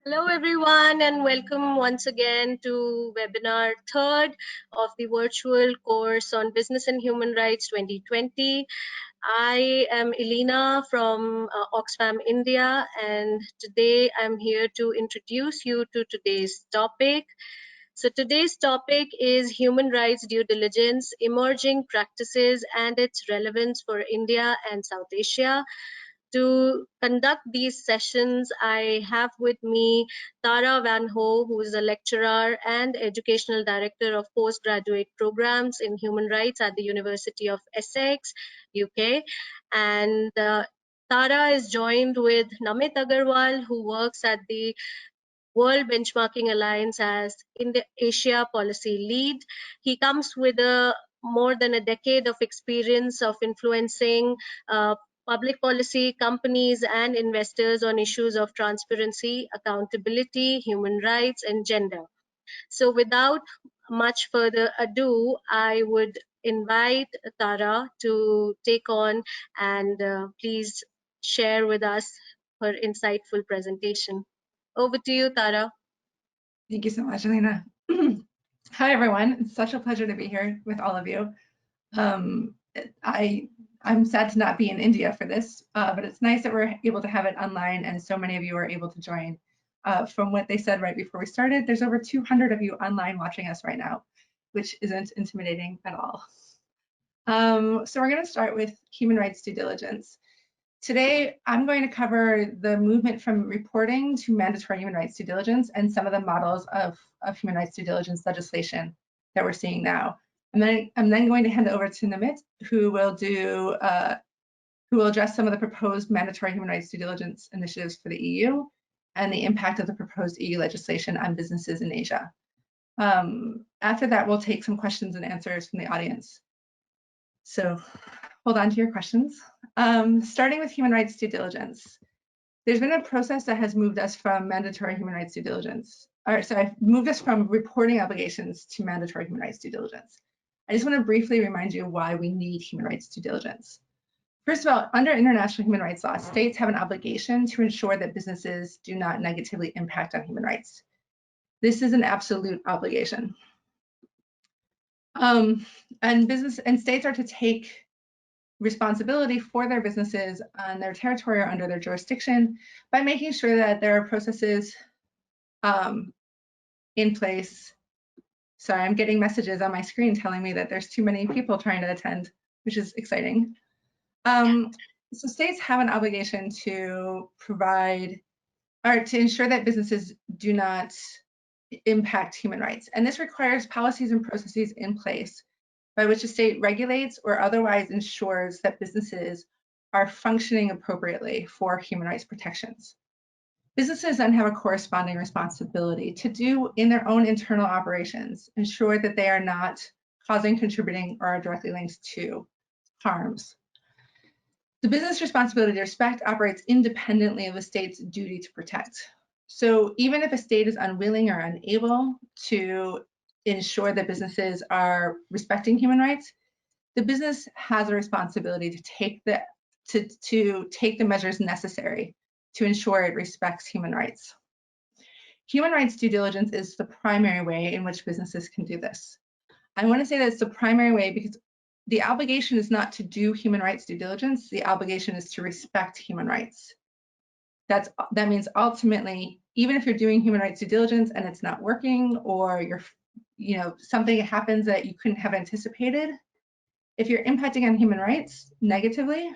Hello everyone and welcome once again to webinar third of the virtual course on Business and Human Rights 2020. I am Elena from Oxfam India, and today I'm here to introduce you to today's topic. So today's topic is human rights due diligence, emerging practices and its relevance for India and South Asia. To conduct these sessions, I have with me Tara Van Ho, who is a lecturer and educational director of postgraduate programs in human rights at the University of Essex, UK. And Tara is joined with NAMIT AGARWAL, who works at the World Benchmarking Alliance as in the Asia Policy Lead. He comes with more than a decade of experience of influencing public policy, companies, and investors on issues of transparency, accountability, human rights, and gender. So without much further ado, I would invite Tara to take on and please share with us her insightful presentation. Over to you, Tara. Thank you so much, Elena. Hi, everyone. It's such a pleasure to be here with all of you. I'm sad to not be in India for this, but it's nice that we're able to have it online and so many of you are able to join. From what they said right before we started, there's over 200 of you online watching us right now, which isn't intimidating at all. So we're going to start with human rights due diligence. Today, I'm going to cover the movement from reporting to mandatory human rights due diligence and some of the models of human rights due diligence legislation that we're seeing now. I'm then going to hand it over to NAMIT, who will address some of the proposed mandatory human rights due diligence initiatives for the EU and the impact of the proposed EU legislation on businesses in Asia. After that, we'll take some questions and answers from the audience. So hold on to your questions. Starting with human rights due diligence. There's been a process that has moved us from mandatory human rights due diligence, moved us from reporting obligations to mandatory human rights due diligence. I just want to briefly remind you why we need human rights due diligence. First of all, under international human rights law, states have an obligation to ensure that businesses do not negatively impact on human rights. This is an absolute obligation. And states are to take responsibility for their businesses on their territory or under their jurisdiction by making sure that there are processes in place. Sorry, I'm getting messages on my screen telling me that there's too many people trying to attend, which is exciting. So states have an obligation to provide or to ensure that businesses do not impact human rights. And this requires policies and processes in place by which a state regulates or otherwise ensures that businesses are functioning appropriately for human rights protections. Businesses then have a corresponding responsibility to do in their own internal operations, ensure that they are not causing, contributing, or are directly linked to harms. The business responsibility to respect operates independently of the state's duty to protect. So even if a state is unwilling or unable to ensure that businesses are respecting human rights, the business has a responsibility to take the measures necessary to ensure it respects human rights. Human rights due diligence is the primary way in which businesses can do this. I want to say that it's the primary way because the obligation is not to do human rights due diligence. The obligation is to respect human rights. That means ultimately, even if you're doing human rights due diligence and it's not working, or something happens that you couldn't have anticipated, if you're impacting on human rights negatively,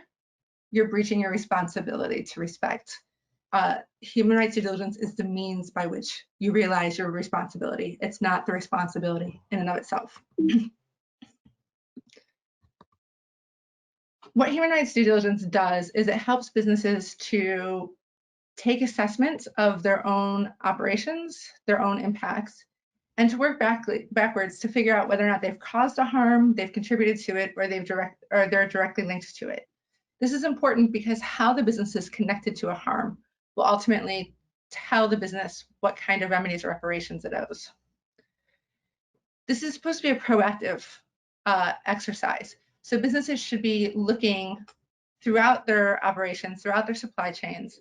you're breaching your responsibility to respect. Human rights due diligence is the means by which you realize your responsibility. It's not the responsibility in and of itself. What human rights due diligence does is it helps businesses to take assessments of their own operations, their own impacts, and to work backwards to figure out whether or not they've caused a harm, they've contributed to it, or they're directly linked to it. This is important because how the business is connected to a harm will ultimately tell the business what kind of remedies or reparations it owes. This is supposed to be a proactive exercise. So businesses should be looking throughout their operations, throughout their supply chains,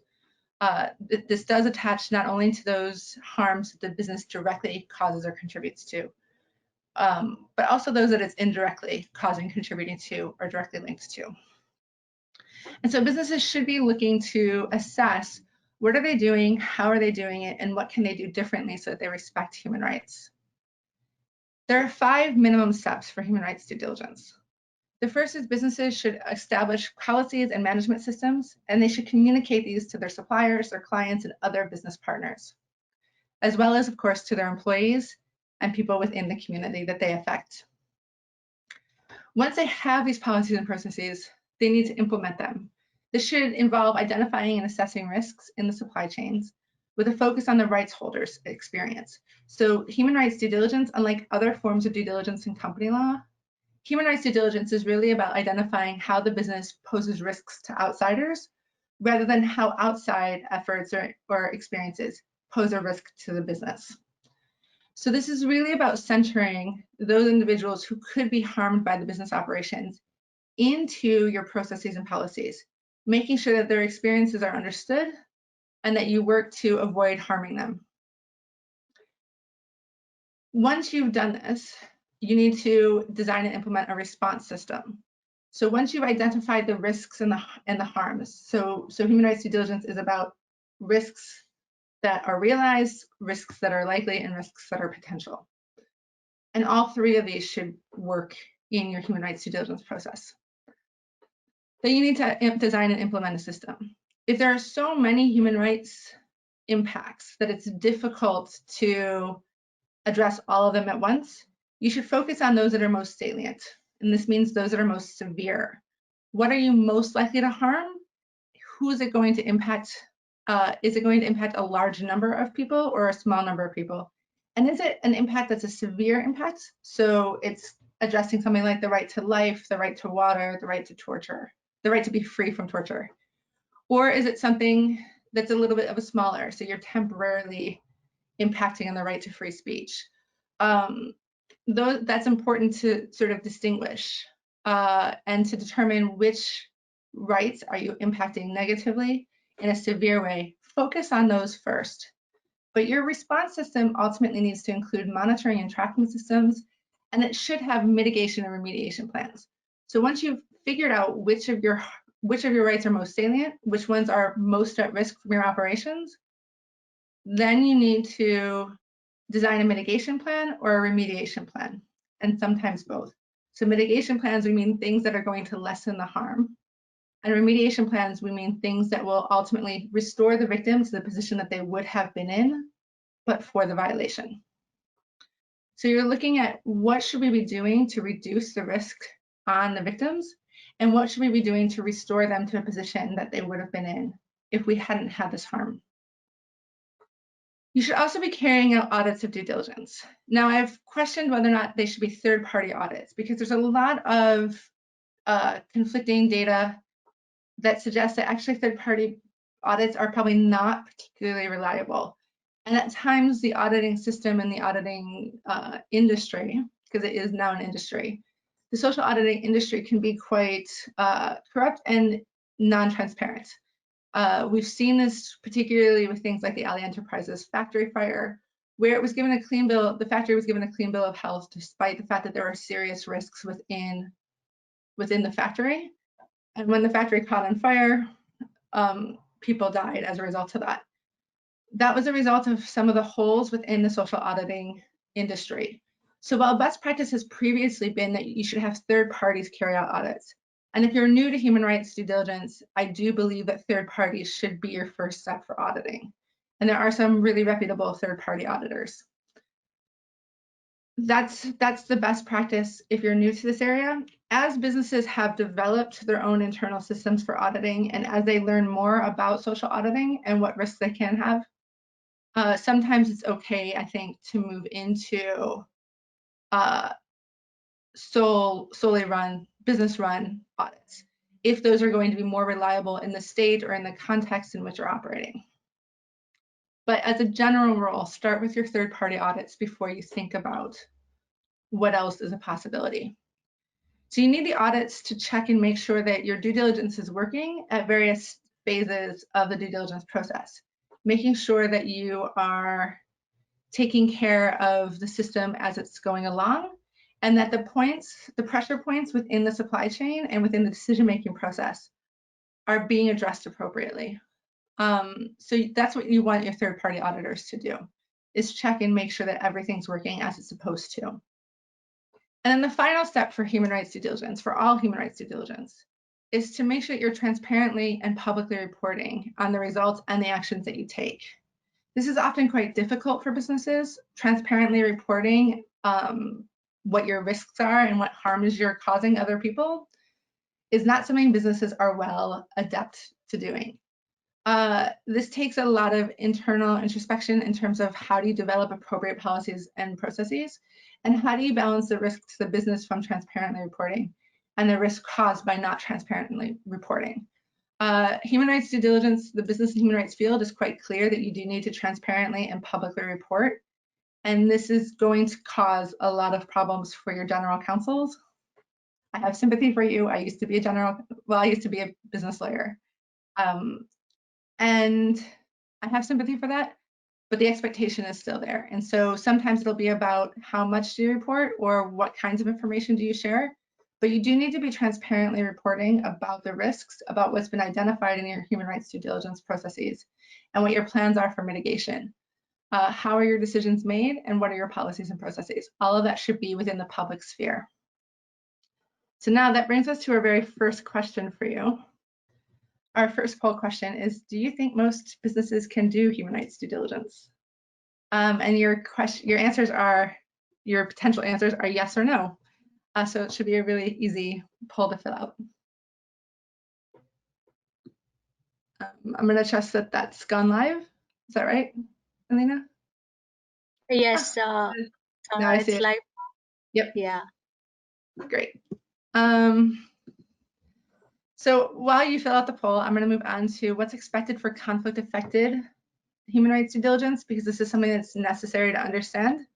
This does attach not only to those harms that the business directly causes or contributes to, but also those that it's indirectly causing, contributing to, or directly linked to. And so businesses should be looking to assess what are they doing, how are they doing it, and what can they do differently so that they respect human rights. There are 5 minimum steps for human rights due diligence. The first is businesses should establish policies and management systems, and they should communicate these to their suppliers, their clients, and other business partners, as well as, of course, to their employees and people within the community that they affect. Once they have these policies and processes, they need to implement them. This should involve identifying and assessing risks in the supply chains with a focus on the rights holders' experience. So human rights due diligence, unlike other forms of due diligence in company law, human rights due diligence is really about identifying how the business poses risks to outsiders rather than how outside efforts or experiences pose a risk to the business. So this is really about centering those individuals who could be harmed by the business operations into your processes and policies, making sure that their experiences are understood and that you work to avoid harming them. Once you've done this, you need to design and implement a response system. So once you've identified the risks and the harms, so human rights due diligence is about risks that are realized, risks that are likely, and risks that are potential. And all 3 of these should work in your human rights due diligence process. Then you need to design and implement a system. If there are so many human rights impacts that it's difficult to address all of them at once, you should focus on those that are most salient. And this means those that are most severe. What are you most likely to harm? Who is it going to impact? Is it going to impact a large number of people or a small number of people? And is it an impact that's a severe impact? So it's addressing something like the right to life, the right to water, the right to torture, the right to be free from torture. Or is it something that's a little bit of a smaller, so you're temporarily impacting on the right to free speech? That's important to sort of distinguish and to determine which rights are you impacting negatively in a severe way. Focus on those first. But your response system ultimately needs to include monitoring and tracking systems, and it should have mitigation and remediation plans. So once you've figured out which of your rights are most salient, which ones are most at risk from your operations, then you need to design a mitigation plan or a remediation plan, and sometimes both. So mitigation plans, we mean things that are going to lessen the harm. And remediation plans, we mean things that will ultimately restore the victim to the position that they would have been in, but for the violation. So you're looking at what should we be doing to reduce the risk on the victims, and what should we be doing to restore them to a position that they would have been in if we hadn't had this harm. You should also be carrying out audits of due diligence. Now, I've questioned whether or not they should be third-party audits because there's a lot of conflicting data that suggests that actually third-party audits are probably not particularly reliable. And at times, the auditing system and the auditing industry, because it is now an industry, the social auditing industry can be quite corrupt and non-transparent. We've seen this particularly with things like the Ali Enterprises factory fire, where it was given a clean bill, the factory was given a clean bill of health despite the fact that there were serious risks within the factory. And when the factory caught on fire, people died as a result of that. That was a result of some of the holes within the social auditing industry. So while best practice has previously been that you should have third parties carry out audits, and if you're new to human rights due diligence, I do believe that third parties should be your first step for auditing. And there are some really reputable third-party auditors. That's the best practice if you're new to this area. As businesses have developed their own internal systems for auditing, and as they learn more about social auditing and what risks they can have, sometimes it's okay, I think, to move into solely run, business-run audits, if those are going to be more reliable in the state or in the context in which you're operating. But as a general rule, start with your third-party audits before you think about what else is a possibility. So you need the audits to check and make sure that your due diligence is working at various phases of the due diligence process, making sure that you are taking care of the system as it's going along, and that the pressure points within the supply chain and within the decision-making process are being addressed appropriately. So that's what you want your third-party auditors to do, is check and make sure that everything's working as it's supposed to. And then the final step for human rights due diligence, for all human rights due diligence, is to make sure that you're transparently and publicly reporting on the results and the actions that you take. This is often quite difficult for businesses. Transparently reporting what your risks are and what harms you're causing other people is not something businesses are well adept to doing. This takes a lot of internal introspection in terms of how do you develop appropriate policies and processes, and how do you balance the risk to the business from transparently reporting and the risk caused by not transparently reporting. Human rights due diligence, the business and human rights field is quite clear that you do need to transparently and publicly report. And this is going to cause a lot of problems for your general counsels. I have sympathy for you. I used to be a business lawyer. And I have sympathy for that, but the expectation is still there. And so sometimes it'll be about how much do you report or what kinds of information do you share. But you do need to be transparently reporting about the risks, about what's been identified in your human rights due diligence processes, and what your plans are for mitigation. How are your decisions made, and what are your policies and processes? All of that should be within the public sphere. So now that brings us to our very first question for you. Our first poll question is, do you think most businesses can do human rights due diligence? And your answers are, your potential answers are yes or no. So it should be a really easy poll to fill out. I'm going to trust that that's gone live. Is that right, Alina? Yes, now I see it's it. live. Yep. Yeah. Great. So while you fill out the poll, I'm going to move on to what's expected for conflict-affected human rights due diligence, because this is something that's necessary to understand,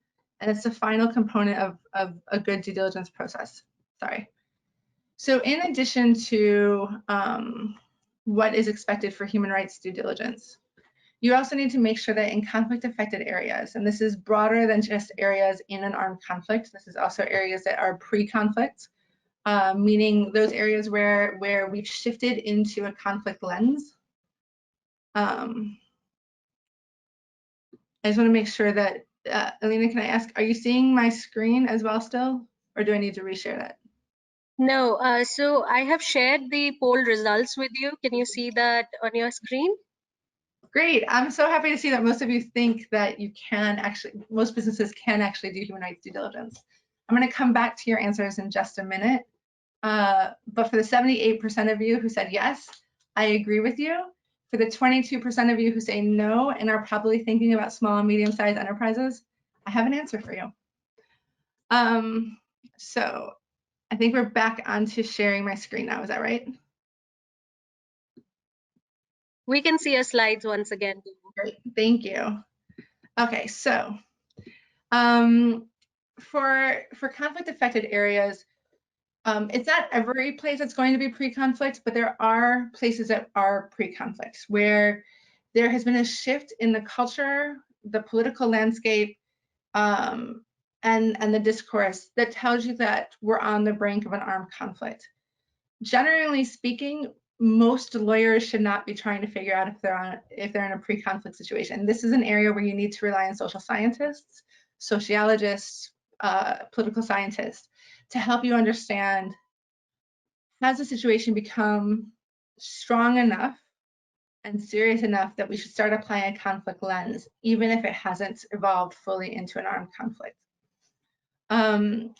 and it's the final component of a good due diligence process. Sorry. So in addition to what is expected for human rights due diligence, you also need to make sure that in conflict-affected areas, and this is broader than just areas in an armed conflict, this is also areas that are pre-conflict, meaning those areas where we've shifted into a conflict lens. I just want to make sure that, Alina, can I ask, are you seeing my screen as well still, or do I need to reshare that? No, so I have shared the poll results with you. Can you see that on your screen? Great. I'm so happy to see that most of you think that you can actually, most businesses can actually do human rights due diligence. I'm going to come back to your answers in just a minute. But for the 78% of you who said yes, I agree with you. For the 22% of you who say no and are probably thinking about small and medium-sized enterprises, I have an answer for you. So I think we're back onto sharing my screen now. Is that right? We can see your slides once again. Great, thank you. Okay, so for conflict-affected areas, it's not every place that's going to be pre-conflict, but there are places that are pre-conflict where there has been a shift in the culture, the political landscape, and the discourse that tells you that we're on the brink of an armed conflict. Generally speaking, most lawyers should not be trying to figure out if they're in a pre-conflict situation. This is an area where you need to rely on social scientists, sociologists, political scientists to help you understand, has the situation become strong enough and serious enough that we should start applying a conflict lens, even if it hasn't evolved fully into an armed conflict. And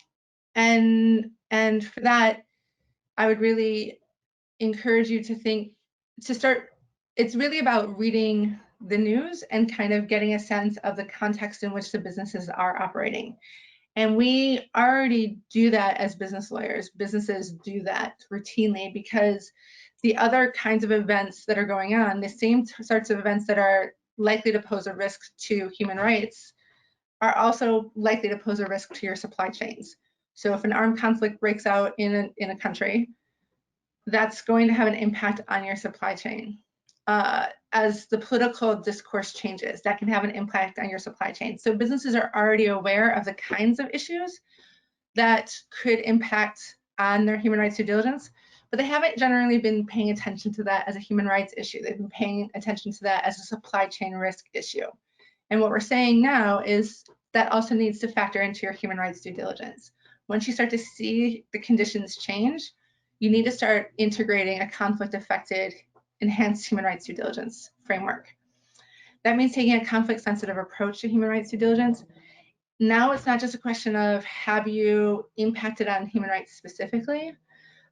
for that, I would really encourage you to start, it's really about reading the news and kind of getting a sense of the context in which the businesses are operating. And we already do that as business lawyers. Businesses do that routinely because the other kinds of events that are going on, the same sorts of events that are likely to pose a risk to human rights, are also likely to pose a risk to your supply chains. So if an armed conflict breaks out in a country, that's going to have an impact on your supply chain. as the political discourse changes, that can have an impact on your supply chain. So businesses are already aware of the kinds of issues that could impact on their human rights due diligence, but they haven't generally been paying attention to that as a human rights issue. They've been paying attention to that as a supply chain risk issue. And what we're saying now is that also needs to factor into your human rights due diligence. Once you start to see the conditions change, you need to start integrating a conflict-affected enhanced human rights due diligence framework. That means taking a conflict-sensitive approach to human rights due diligence. Now it's not just a question of have you impacted on human rights specifically,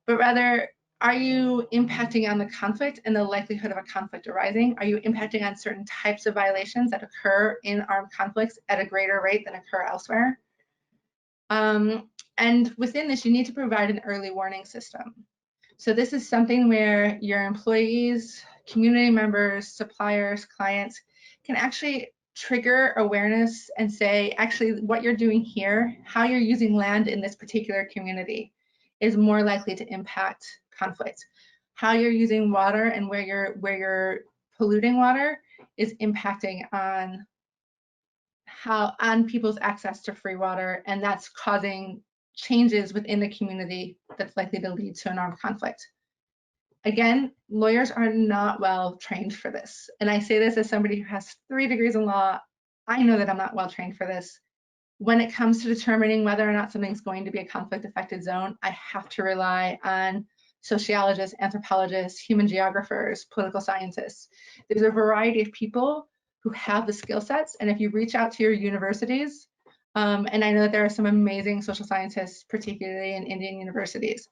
but rather are you impacting on the conflict and the likelihood of a conflict arising? Are you impacting on certain types of violations that occur in armed conflicts at a greater rate than occur elsewhere? And within this, you need to provide an early warning system. So this is something where your employees, community members, suppliers, clients can actually trigger awareness and say, actually, what you're doing here, how you're using land in this particular community is more likely to impact conflict. How you're using water and where you're polluting water is impacting on people's access to free water, and that's causing changes within the community that's likely to lead to an armed conflict. Again, lawyers are not well trained for this. And I say this as somebody who has 3 degrees in law. I know that I'm not well trained for this. When it comes to determining whether or not something's going to be a conflict-affected zone, I have to rely on sociologists, anthropologists, human geographers, political scientists. There's a variety of people who have the skill sets. And if you reach out to your universities, and I know that there are some amazing social scientists, particularly in Indian universities,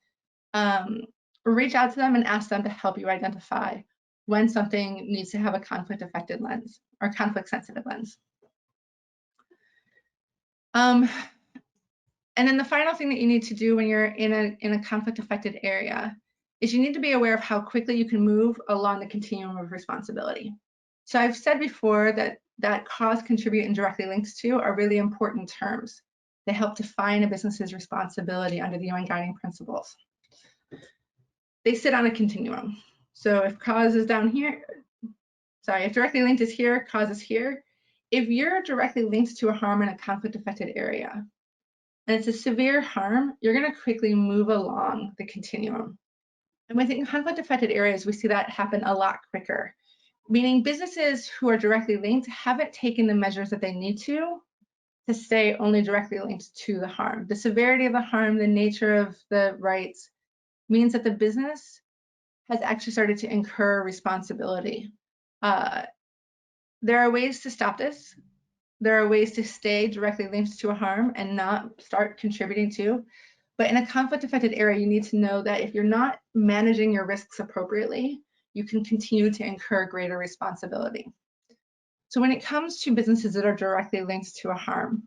reach out to them and ask them to help you identify when something needs to have a conflict-affected lens or conflict-sensitive lens. And then the final thing that you need to do when you're in a conflict-affected area is you need to be aware of how quickly you can move along the continuum of responsibility. So I've said before that cause, contribute, and directly linked to are really important terms. They help define a business's responsibility under the UN guiding principles. They sit on a continuum. So if cause is down here, if directly linked is here, cause is here. If you're directly linked to a harm in a conflict-affected area, and it's a severe harm, you're going to quickly move along the continuum. And within conflict-affected areas, we see that happen a lot quicker, meaning businesses who are directly linked haven't taken the measures that they need to stay only directly linked to the harm. The severity of the harm, the nature of the rights, means that the business has actually started to incur responsibility. There are ways to stop this. There are ways to stay directly linked to a harm and not start contributing to. But in a conflict-affected area, you need to know that if you're not managing your risks appropriately, you can continue to incur greater responsibility. So when it comes to businesses that are directly linked to a harm,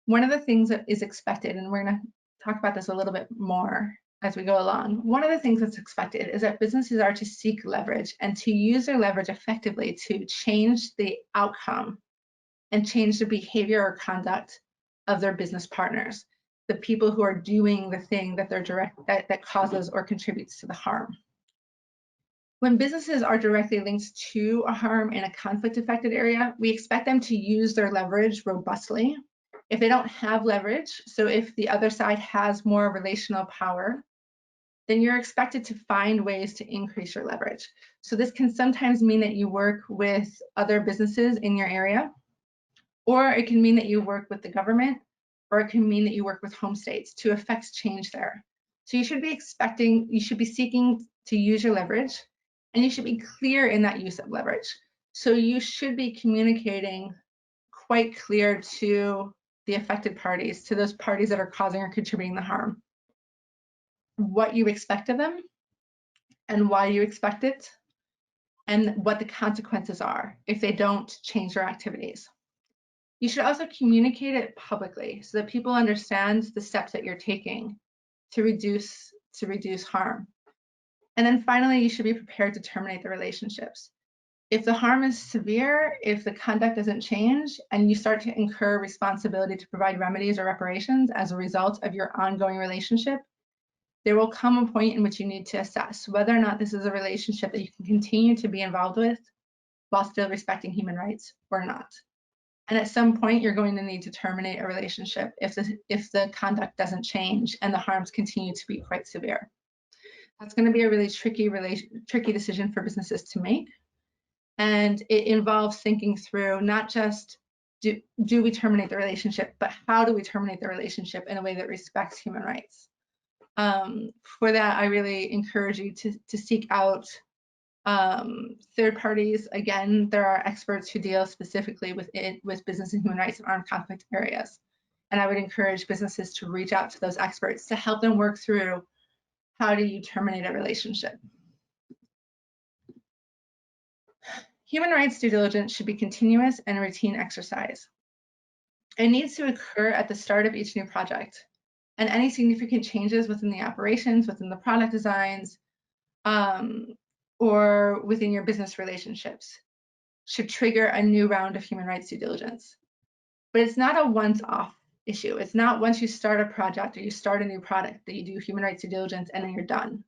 one of the things that is expected, and we're going to talk about this a little bit more as we go along, one of the things that's expected is that businesses are to seek leverage and to use their leverage effectively to change the outcome and change the behavior or conduct of their business partners, the people who are doing the thing that that causes or contributes to the harm. When businesses are directly linked to a harm in a conflict-affected area, we expect them to use their leverage robustly. If they don't have leverage, so if the other side has more relational power, then you're expected to find ways to increase your leverage. So this can sometimes mean that you work with other businesses in your area, or it can mean that you work with the government, or it can mean that you work with home states to effect change there. So you should be seeking to use your leverage, and you should be clear in that use of leverage. So you should be communicating quite clear to the affected parties, to those parties that are causing or contributing the harm, what you expect of them and why you expect it, and what the consequences are if they don't change their activities. You should also communicate it publicly so that people understand the steps that you're taking to reduce harm. And then finally, you should be prepared to terminate the relationships. If the harm is severe, if the conduct doesn't change, and you start to incur responsibility to provide remedies or reparations as a result of your ongoing relationship, there will come a point in which you need to assess whether or not this is a relationship that you can continue to be involved with while still respecting human rights or not. And at some point, you're going to need to terminate a relationship if the conduct doesn't change and the harms continue to be quite severe. That's going to be a really tricky decision for businesses to make. And it involves thinking through not just do we terminate the relationship, but how do we terminate the relationship in a way that respects human rights? For that, I really encourage you to seek out third parties. Again, there are experts who deal specifically with business and human rights in armed conflict areas. And I would encourage businesses to reach out to those experts to help them work through how do you terminate a relationship. Human rights due diligence should be continuous and a routine exercise. It needs to occur at the start of each new project, and any significant changes within the operations, within the product designs, or within your business relationships should trigger a new round of human rights due diligence. But it's not a once-off issue. It's not once you start a project or you start a new product that you do human rights due diligence and then you're done.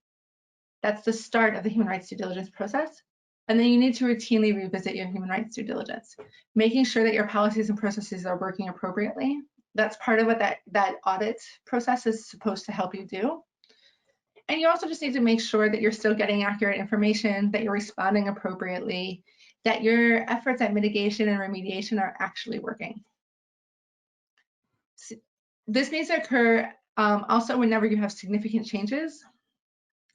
That's the start of the human rights due diligence process. And then you need to routinely revisit your human rights due diligence, making sure that your policies and processes are working appropriately. That's part of what that audit process is supposed to help you do. And you also just need to make sure that you're still getting accurate information, that you're responding appropriately, that your efforts at mitigation and remediation are actually working. This needs to occur also whenever you have significant changes.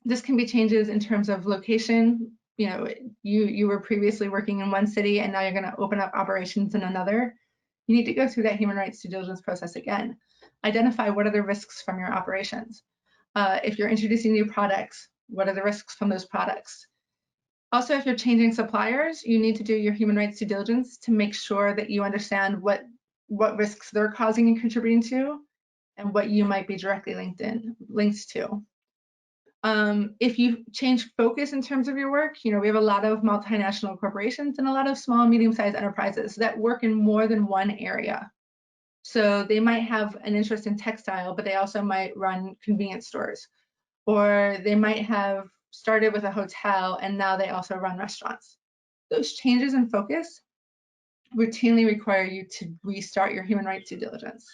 This can be changes in terms of location. You know, you were previously working in one city and now you're going to open up operations in another. You need to go through that human rights due diligence process again. Identify what are the risks from your operations. If you're introducing new products, what are the risks from those products? Also, if you're changing suppliers, you need to do your human rights due diligence to make sure that you understand what risks they're causing and contributing to, and what you might be directly linked to. If you change focus in terms of your work, you know, we have a lot of multinational corporations and a lot of small and medium-sized enterprises that work in more than one area. So they might have an interest in textile, but they also might run convenience stores, or they might have started with a hotel and now they also run restaurants. Those changes in focus routinely require you to restart your human rights due diligence.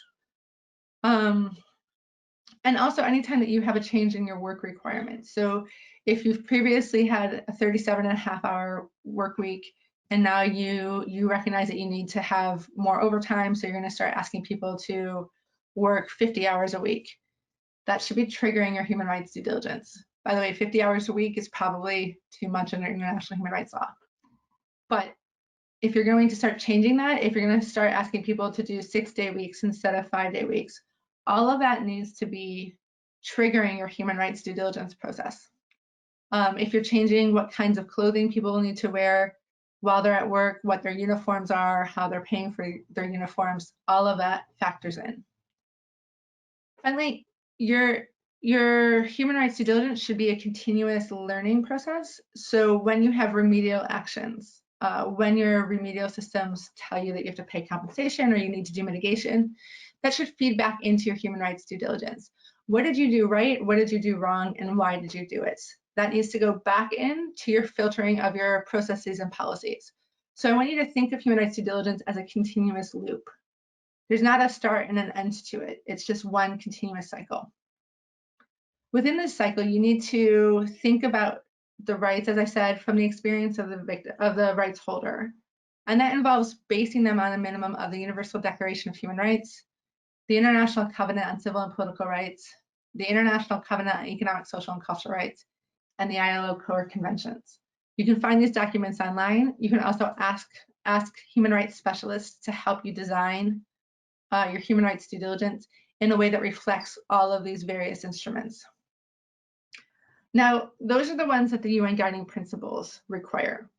And also anytime that you have a change in your work requirements. So if you've previously had a 37.5-hour work week, and now you recognize that you need to have more overtime, so you're going to start asking people to work 50 hours a week. That should be triggering your human rights due diligence. By the way, 50 hours a week is probably too much under international human rights law. But if you're going to start changing that, if you're going to start asking people to do 6-day weeks instead of 5-day weeks, all of that needs to be triggering your human rights due diligence process. If you're changing what kinds of clothing people will need to wear while they're at work, what their uniforms are, how they're paying for their uniforms, all of that factors in. Finally, your human rights due diligence should be a continuous learning process. So when you have remedial actions, when your remedial systems tell you that you have to pay compensation or you need to do mitigation, that should feed back into your human rights due diligence. What did you do right? What did you do wrong? And why did you do it? That needs to go back into your filtering of your processes and policies. So I want you to think of human rights due diligence as a continuous loop. There's not a start and an end to it. It's just one continuous cycle. Within this cycle, you need to think about the rights, as I said, from the experience of the victim, of the rights holder. And that involves basing them on a minimum of the Universal Declaration of Human Rights, the International Covenant on Civil and Political Rights, the International Covenant on Economic, Social, and Cultural Rights, and the ILO Core Conventions. You can find these documents online. You can also ask human rights specialists to help you design your human rights due diligence in a way that reflects all of these various instruments. Now, those are the ones that the UN Guiding Principles require.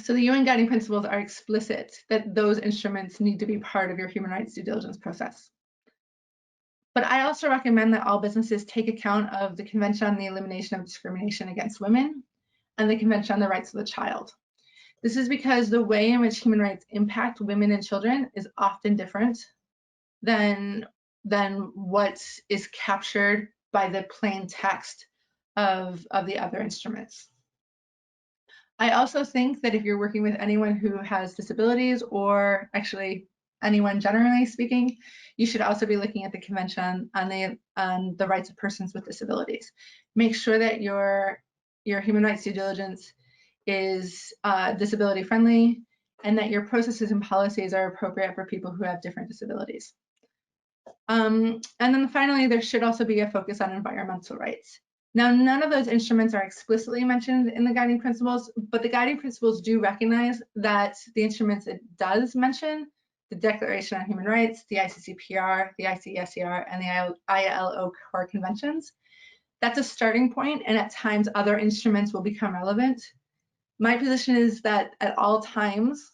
So the UN Guiding Principles are explicit that those instruments need to be part of your human rights due diligence process. But I also recommend that all businesses take account of the Convention on the Elimination of Discrimination Against Women and the Convention on the Rights of the Child. This is because the way in which human rights impact women and children is often different than than what is captured by the plain text of the other instruments. I also think that if you're working with anyone who has disabilities, or actually anyone generally speaking, you should also be looking at the Convention on the Rights of Persons with Disabilities. Make sure that your human rights due diligence is disability friendly, and that your processes and policies are appropriate for people who have different disabilities. And then finally, there should also be a focus on environmental rights. Now, none of those instruments are explicitly mentioned in the guiding principles, but the guiding principles do recognize that the instruments it does mention, the Declaration on Human Rights, the ICCPR, the ICSCR, and the ILO core conventions, that's a starting point, and at times other instruments will become relevant. My position is that at all times,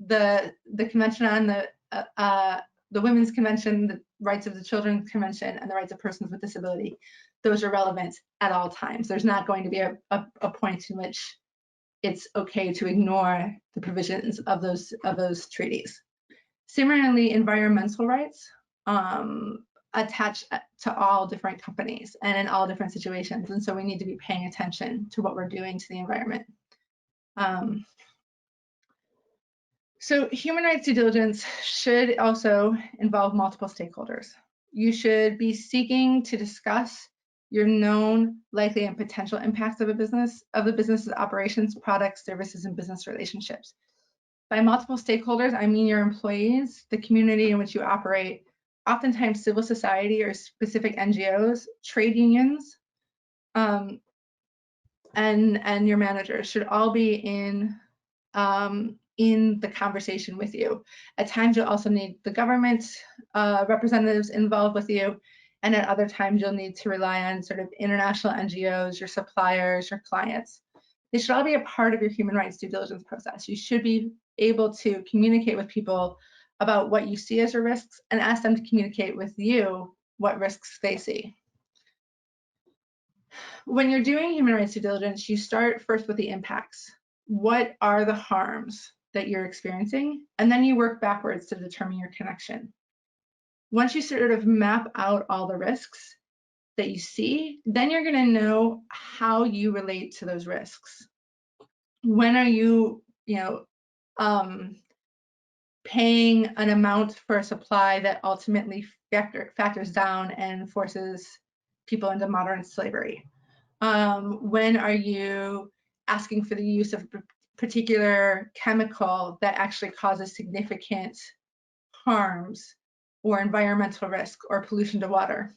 the Convention on the Women's Convention, the Rights of the Children's Convention, and the Rights of Persons with Disability, those are relevant at all times. There's not going to be a point in which it's okay to ignore the provisions of those treaties. Similarly, environmental rights attach to all different companies and in all different situations, and so we need to be paying attention to what we're doing to the environment. So human rights due diligence should also involve multiple stakeholders. You should be seeking to discuss your known, likely, and potential impacts of the business's operations, products, services, and business relationships. By multiple stakeholders, I mean your employees, the community in which you operate, oftentimes civil society or specific NGOs, trade unions, and your managers should all be in the conversation with you. At times, you'll also need the government representatives involved with you, and at other times, you'll need to rely on sort of international NGOs, your suppliers, your clients. They should all be a part of your human rights due diligence process. You should be able to communicate with people about what you see as your risks and ask them to communicate with you what risks they see. When you're doing human rights due diligence, you start first with the impacts. What are the harms that you're experiencing? And then you work backwards to determine your connection. Once you sort of map out all the risks that you see, then you're going to know how you relate to those risks. When are you, paying an amount for a supply that ultimately factors down and forces people into modern slavery? When are you asking for the use of a particular chemical that actually causes significant harms or environmental risk or pollution to water?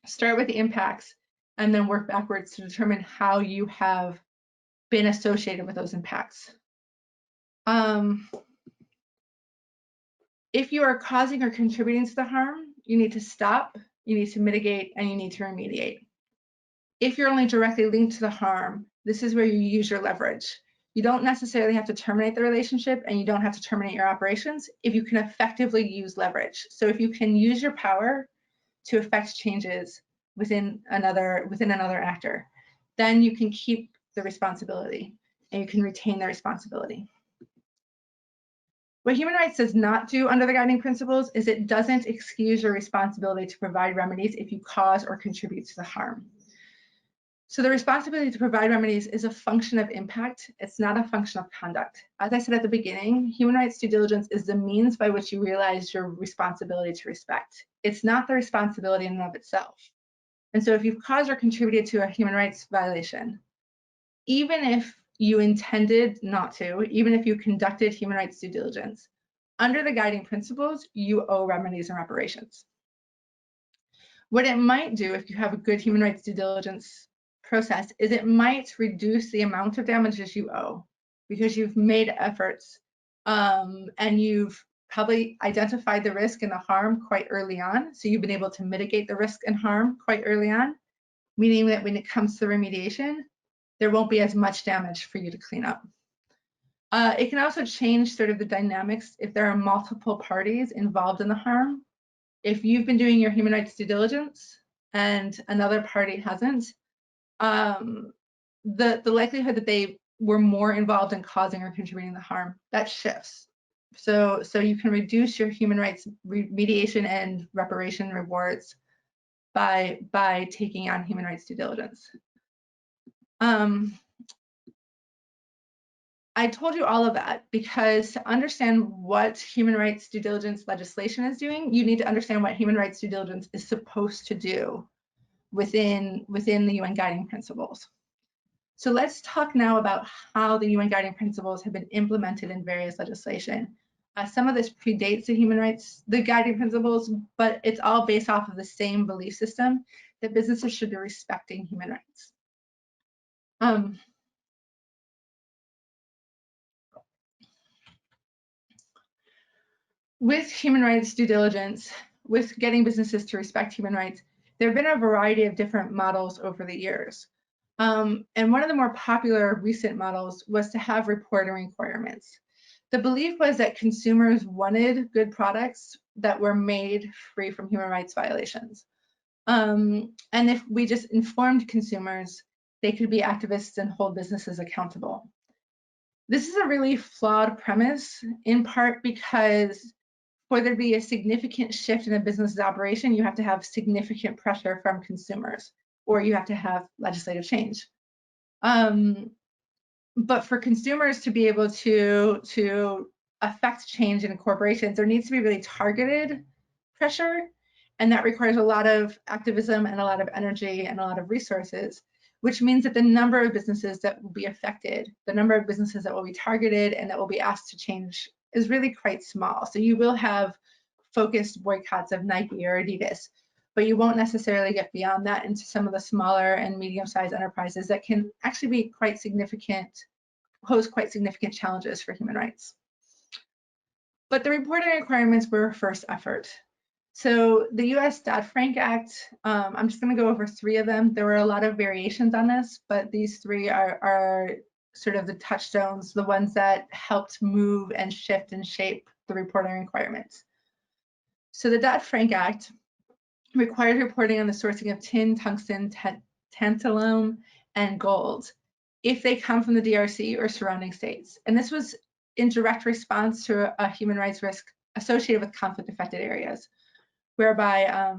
Start with the impacts and then work backwards to determine how you have been associated with those impacts. If you are causing or contributing to the harm, you need to stop, you need to mitigate, and you need to remediate. If you're only directly linked to the harm, this is where you use your leverage. You don't necessarily have to terminate the relationship, and you don't have to terminate your operations if you can effectively use leverage. So if you can use your power to affect changes within another actor, then you can keep the responsibility and you can retain the responsibility. What human rights does not do under the guiding principles is it doesn't excuse your responsibility to provide remedies if you cause or contribute to the harm. So the responsibility to provide remedies is a function of impact. It's not a function of conduct. As I said at the beginning, human rights due diligence is the means by which you realize your responsibility to respect. It's not the responsibility in and of itself. And so if you've caused or contributed to a human rights violation, even if you intended not to, even if you conducted human rights due diligence, under the guiding principles, you owe remedies and reparations. What it might do if you have a good human rights due diligence process is it might reduce the amount of damages you owe because you've made efforts and you've probably identified the risk and the harm quite early on. So you've been able to mitigate the risk and harm quite early on, meaning that when it comes to remediation, there won't be as much damage for you to clean up. It can also change sort of the dynamics if there are multiple parties involved in the harm. If you've been doing your human rights due diligence and another party hasn't, the likelihood that they were more involved in causing or contributing the harm, that shifts. So you can reduce your human rights remediation and reparation rewards by taking on human rights due diligence. I told you all of that because to understand what human rights due diligence legislation is doing, you need to understand what human rights due diligence is supposed to do within the UN guiding principles. So let's talk now about how the UN guiding principles have been implemented in various legislation. Some of this predates the guiding principles, but it's all based off of the same belief system that businesses should be respecting human rights. With human rights due diligence, with getting businesses to respect human rights, there have been a variety of different models over the years. And one of the more popular recent models was to have reporting requirements. The belief was that consumers wanted good products that were made free from human rights violations. And if we just informed consumers, they could be activists and hold businesses accountable. This is a really flawed premise, in part because for there to be a significant shift in a business's operation, you have to have significant pressure from consumers, or you have to have legislative change. But for consumers to be able to affect change in corporations, there needs to be really targeted pressure, and that requires a lot of activism and a lot of energy and a lot of resources, which means that the number of businesses that will be affected, the number of businesses that will be targeted and that will be asked to change is really quite small. So you will have focused boycotts of Nike or Adidas, but you won't necessarily get beyond that into some of the smaller and medium-sized enterprises that can actually be quite significant, pose quite significant challenges for human rights. But the reporting requirements were a first effort. So the US Dodd-Frank Act, I'm just going to go over three of them. There were a lot of variations on this, but these three are sort of the touchstones, the ones that helped move and shift and shape the reporting requirements. So the Dodd-Frank Act required reporting on the sourcing of tin, tungsten, tantalum, and gold if they come from the DRC or surrounding states. And this was in direct response to a human rights risk associated with conflict-affected areas, whereby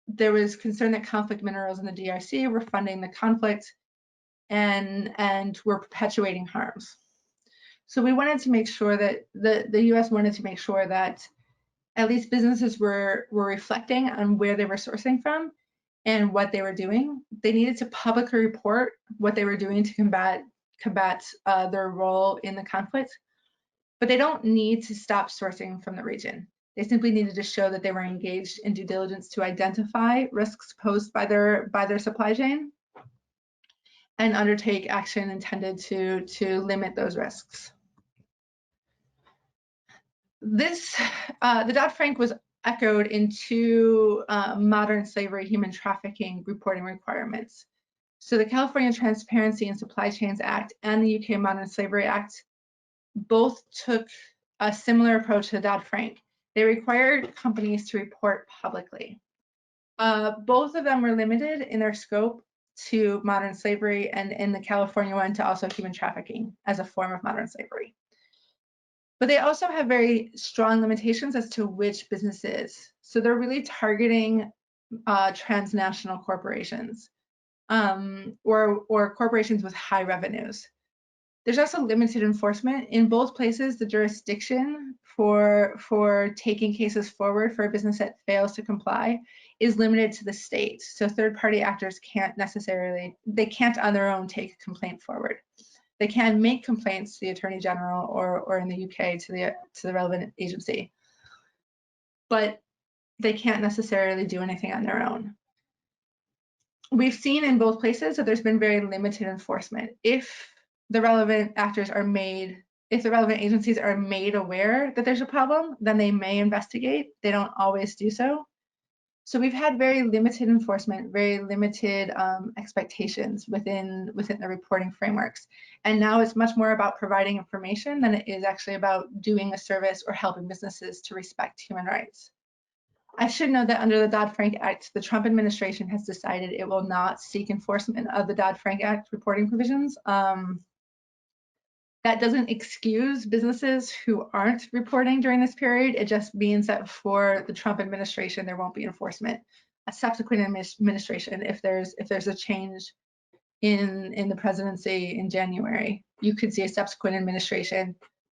there was concern that conflict minerals in the DRC were funding the conflict and were perpetuating harms. So we wanted to make sure that the US wanted to make sure that at least businesses were reflecting on where they were sourcing from and what they were doing. They needed to publicly report what they were doing to combat their role in the conflict, but they don't need to stop sourcing from the region. They simply needed to show that they were engaged in due diligence to identify risks posed by their supply chain and undertake action intended to limit those risks. This, the Dodd-Frank was echoed in two modern slavery human trafficking reporting requirements. So the California Transparency in Supply Chains Act and the UK Modern Slavery Act both took a similar approach to Dodd-Frank. They required companies to report publicly. Both of them were limited in their scope to modern slavery, and in the California one to also human trafficking as a form of modern slavery. But they also have very strong limitations as to which businesses. So they're really targeting transnational corporations or corporations with high revenues. There's also limited enforcement. In both places, the jurisdiction for taking cases forward for a business that fails to comply is limited to the state. So third-party actors can't on their own take a complaint forward. They can make complaints to the Attorney General or in the UK to the relevant agency, but they can't necessarily do anything on their own. We've seen in both places that there's been very limited enforcement. If the relevant agencies are made aware that there's a problem, then they may investigate. They don't always do so. So we've had very limited enforcement, very limited expectations within the reporting frameworks. And now it's much more about providing information than it is actually about doing a service or helping businesses to respect human rights. I should note that under the Dodd-Frank Act, the Trump administration has decided it will not seek enforcement of the Dodd-Frank Act reporting provisions. That doesn't excuse businesses who aren't reporting during this period. It just means that for the Trump administration, there won't be enforcement. A subsequent administration, if there's a change in the presidency in January, you could see a subsequent administration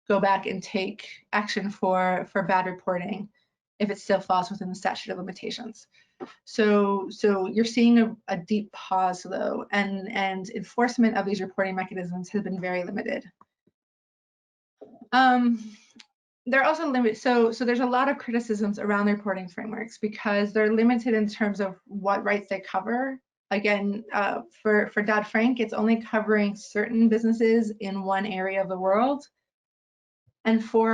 go back and take action for bad reporting if it still falls within the statute of limitations. So you're seeing a deep pause though, and enforcement of these reporting mechanisms has been very limited. They're also limited. So there's a lot of criticisms around the reporting frameworks because they're limited in terms of what rights they cover. Again, for Dodd-Frank, it's only covering certain businesses in one area of the world, and for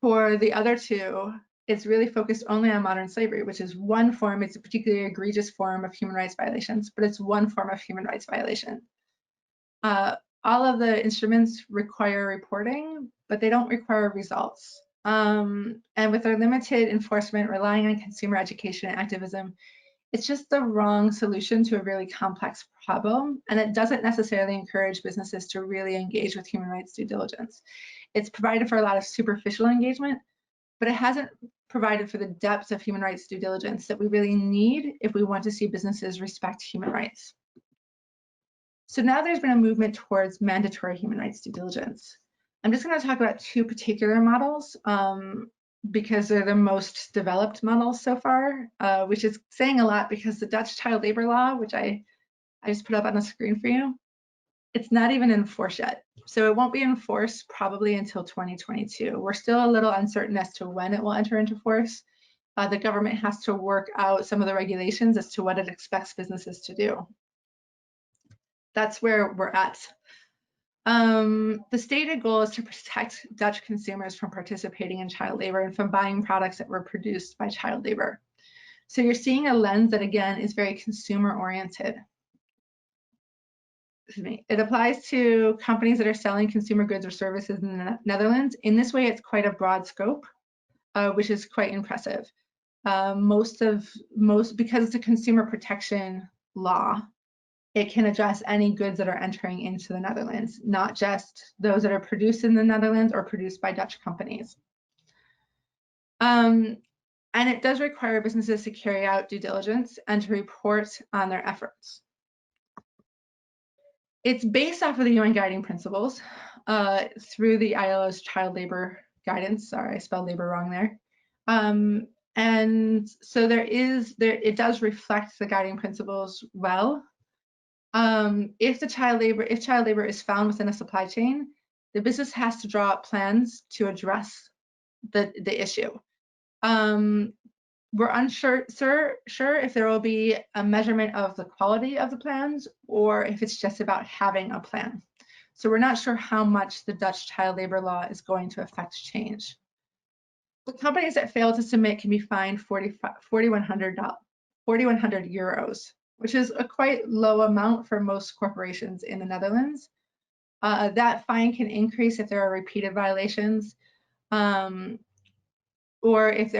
the other two, it's really focused only on modern slavery, which is one form. It's a particularly egregious form of human rights violations, but it's one form of human rights violation. All of the instruments require reporting, but they don't require results. And with their limited enforcement, relying on consumer education and activism, it's just the wrong solution to a really complex problem. And it doesn't necessarily encourage businesses to really engage with human rights due diligence. It's provided for a lot of superficial engagement, but it hasn't provided for the depth of human rights due diligence that we really need if we want to see businesses respect human rights. So now there's been a movement towards mandatory human rights due diligence. I'm just going to talk about two particular models because they're the most developed models so far, which is saying a lot because the Dutch child labor law, which I just put up on the screen for you, it's not even enforced yet. So it won't be enforced probably until 2022. We're still a little uncertain as to when it will enter into force. The government has to work out some of the regulations as to what it expects businesses to do. That's where we're at. The stated goal is to protect Dutch consumers from participating in child labor and from buying products that were produced by child labor. So you're seeing a lens that, again, is very consumer-oriented. It applies to companies that are selling consumer goods or services in the Netherlands. In this way, it's quite a broad scope, which is quite impressive. Because it's a consumer protection law, it can address any goods that are entering into the Netherlands, not just those that are produced in the Netherlands or produced by Dutch companies. And it does require businesses to carry out due diligence and to report on their efforts. It's based off of the UN guiding principles through the ILO's child labor guidance. Sorry, I spelled labor wrong there. And so it does reflect the guiding principles well. If child labor is found within a supply chain, the business has to draw up plans to address the issue. We're unsure if there will be a measurement of the quality of the plans or if it's just about having a plan. So we're not sure how much the Dutch child labor law is going to affect change. The companies that fail to submit can be fined 4,100 euros, which is a quite low amount for most corporations in the Netherlands. That fine can increase if there are repeated violations, or if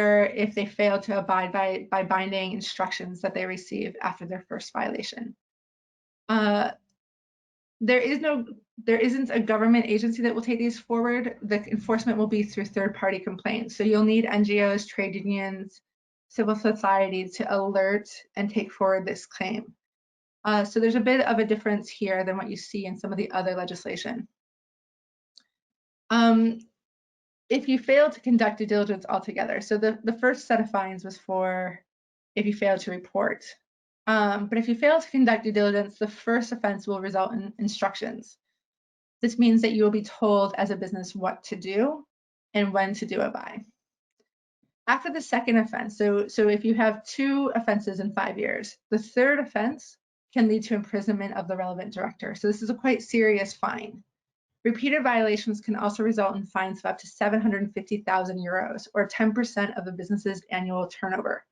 they fail to abide by binding instructions that they receive after their first violation. There isn't a government agency that will take these forward. The enforcement will be through third-party complaints. So you'll need NGOs, trade unions, civil society to alert and take forward this claim. So there's a bit of a difference here than what you see in some of the other legislation. If you fail to conduct due diligence altogether, so the first set of fines was for if you fail to report. But if you fail to conduct due diligence, the first offense will result in instructions. This means that you will be told as a business what to do and when to do it by. After the second offense, so if you have 2 offenses in 5 years, the third offense can lead to imprisonment of the relevant director. So this is a quite serious fine. Repeated violations can also result in fines of up to 750,000 euros or 10% of the business's annual turnover.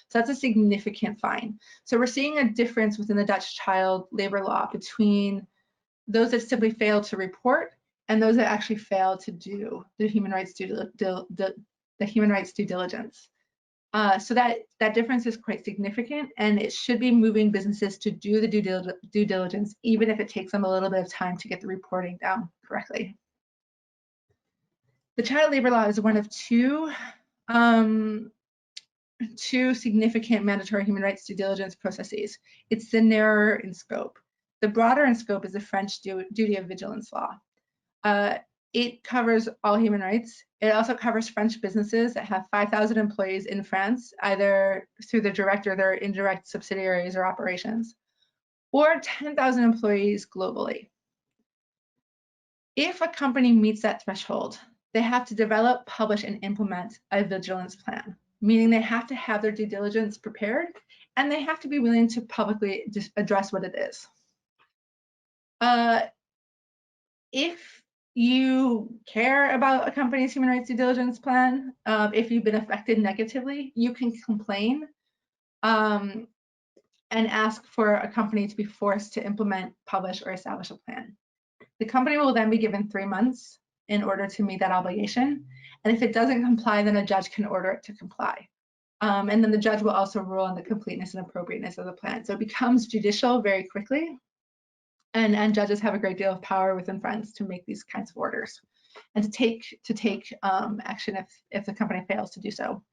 So that's a significant fine. So we're seeing a difference within the Dutch child labor law between those that simply fail to report and those that actually fail to do the human rights due diligence. So that difference is quite significant, and it should be moving businesses to do the due diligence, even if it takes them a little bit of time to get the reporting down correctly. The child labor law is one of two significant mandatory human rights due diligence processes. It's the narrower in scope. The broader in scope is the French duty of vigilance law. It covers all human rights. It also covers French businesses that have 5,000 employees in France, either through their direct or their indirect subsidiaries or operations, or 10,000 employees globally. If a company meets that threshold, they have to develop, publish, and implement a vigilance plan, meaning they have to have their due diligence prepared, and they have to be willing to publicly just address what it is. If you care about a company's human rights due diligence plan, if you've been affected negatively, you can complain and ask for a company to be forced to implement, publish, or establish a plan. The company will then be given 3 months in order to meet that obligation. And if it doesn't comply, then a judge can order it to comply. And then the judge will also rule on the completeness and appropriateness of the plan. So it becomes judicial very quickly. And judges have a great deal of power within France to make these kinds of orders and to take action if the company fails to do so.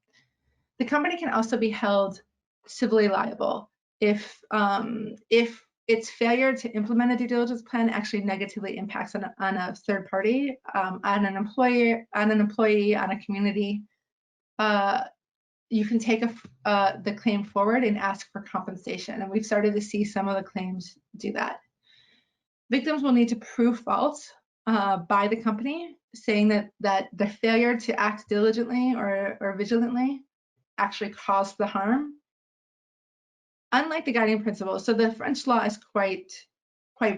The company can also be held civilly liable if its failure to implement a due diligence plan actually negatively impacts on a third party, on an employee, on a community. You can take the claim forward and ask for compensation, and we've started to see some of the claims do that. Victims will need to prove fault by the company, saying that the failure to act diligently or vigilantly actually caused the harm. Unlike the guiding principles, so the French law is quite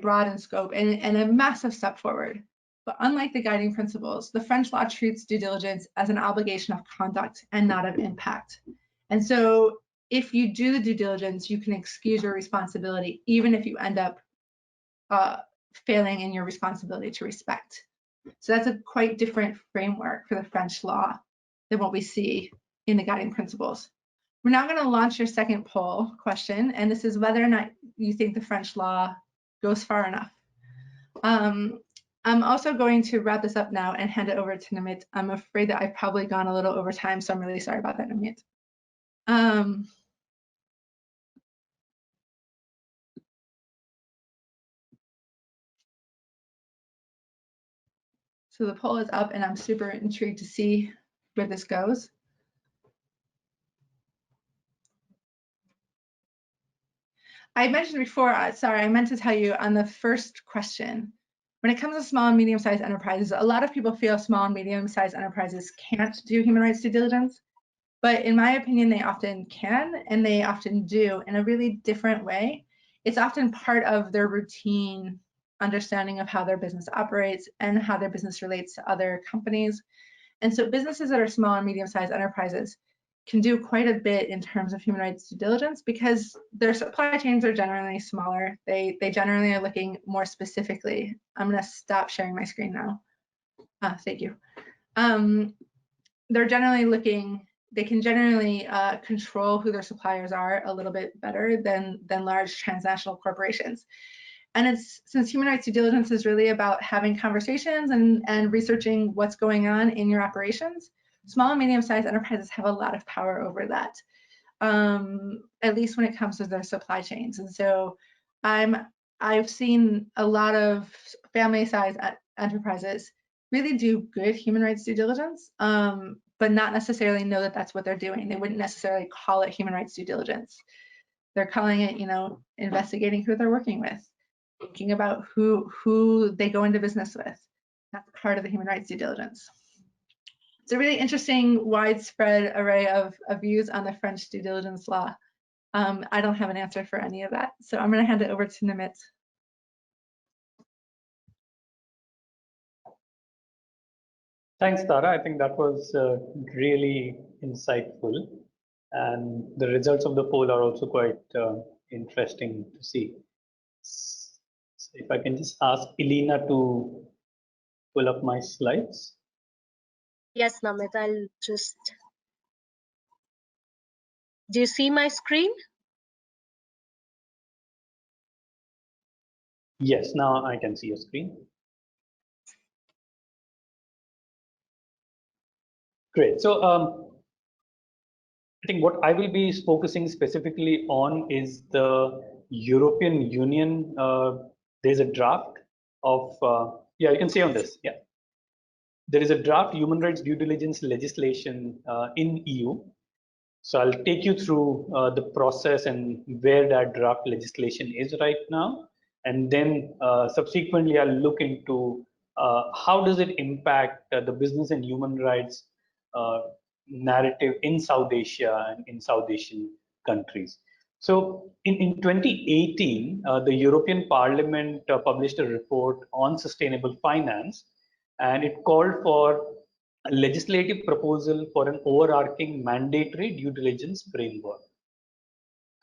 broad in scope and a massive step forward. But unlike the guiding principles, the French law treats due diligence as an obligation of conduct and not of impact. And so if you do the due diligence, you can excuse your responsibility, even if you end up failing in your responsibility to respect. So that's a quite different framework for the French law than what we see in the guiding principles. We're now going to launch your second poll question, and this is whether or not you think the French law goes far enough. I'm also going to wrap this up now and hand it over to NAMIT. I'm afraid that I've probably gone a little over time, so I'm really sorry about that, NAMIT. So the poll is up, and I'm super intrigued to see where this goes. I mentioned before, sorry, I meant to tell you on the first question, when it comes to small and medium-sized enterprises, a lot of people feel small and medium-sized enterprises can't do human rights due diligence, but in my opinion, they often can, and they often do in a really different way. It's often part of their routine understanding of how their business operates and how their business relates to other companies. And so businesses that are small and medium-sized enterprises can do quite a bit in terms of human rights due diligence because their supply chains are generally smaller. They generally are looking more specifically. I'm going to stop sharing my screen now. Thank you. They're generally looking, they can generally control who their suppliers are a little bit better than large transnational corporations. And it's, since human rights due diligence is really about having conversations and researching what's going on in your operations, small and medium-sized enterprises have a lot of power over that, at least when it comes to their supply chains. And so I've seen a lot of family-sized enterprises really do good human rights due diligence, but not necessarily know that that's what they're doing. They wouldn't necessarily call it human rights due diligence. They're calling it, investigating who they're working with, thinking about who they go into business with. That's part of the human rights due diligence. It's a really interesting, widespread array of views on the French due diligence law. I don't have an answer for any of that, so I'm going to hand it over to NAMIT. Thanks, Tara. I think that was really insightful, and the results of the poll are also quite interesting to see. So if I can just ask Elena to pull up my slides. Yes, Namit, I'll just Do you see my screen? Yes, now I can see your screen. Great. So I think what I will be focusing specifically on is the European Union. There's a draft of, yeah, you can see on this. Yeah. There is a draft human rights due diligence legislation in EU. So I'll take you through the process and where that draft legislation is right now. And then subsequently, I'll look into how does it impact the business and human rights uh, narrative in South Asia and in South Asian countries. So in 2018, the European Parliament published a report on sustainable finance, and it called for a legislative proposal for an overarching mandatory due diligence framework.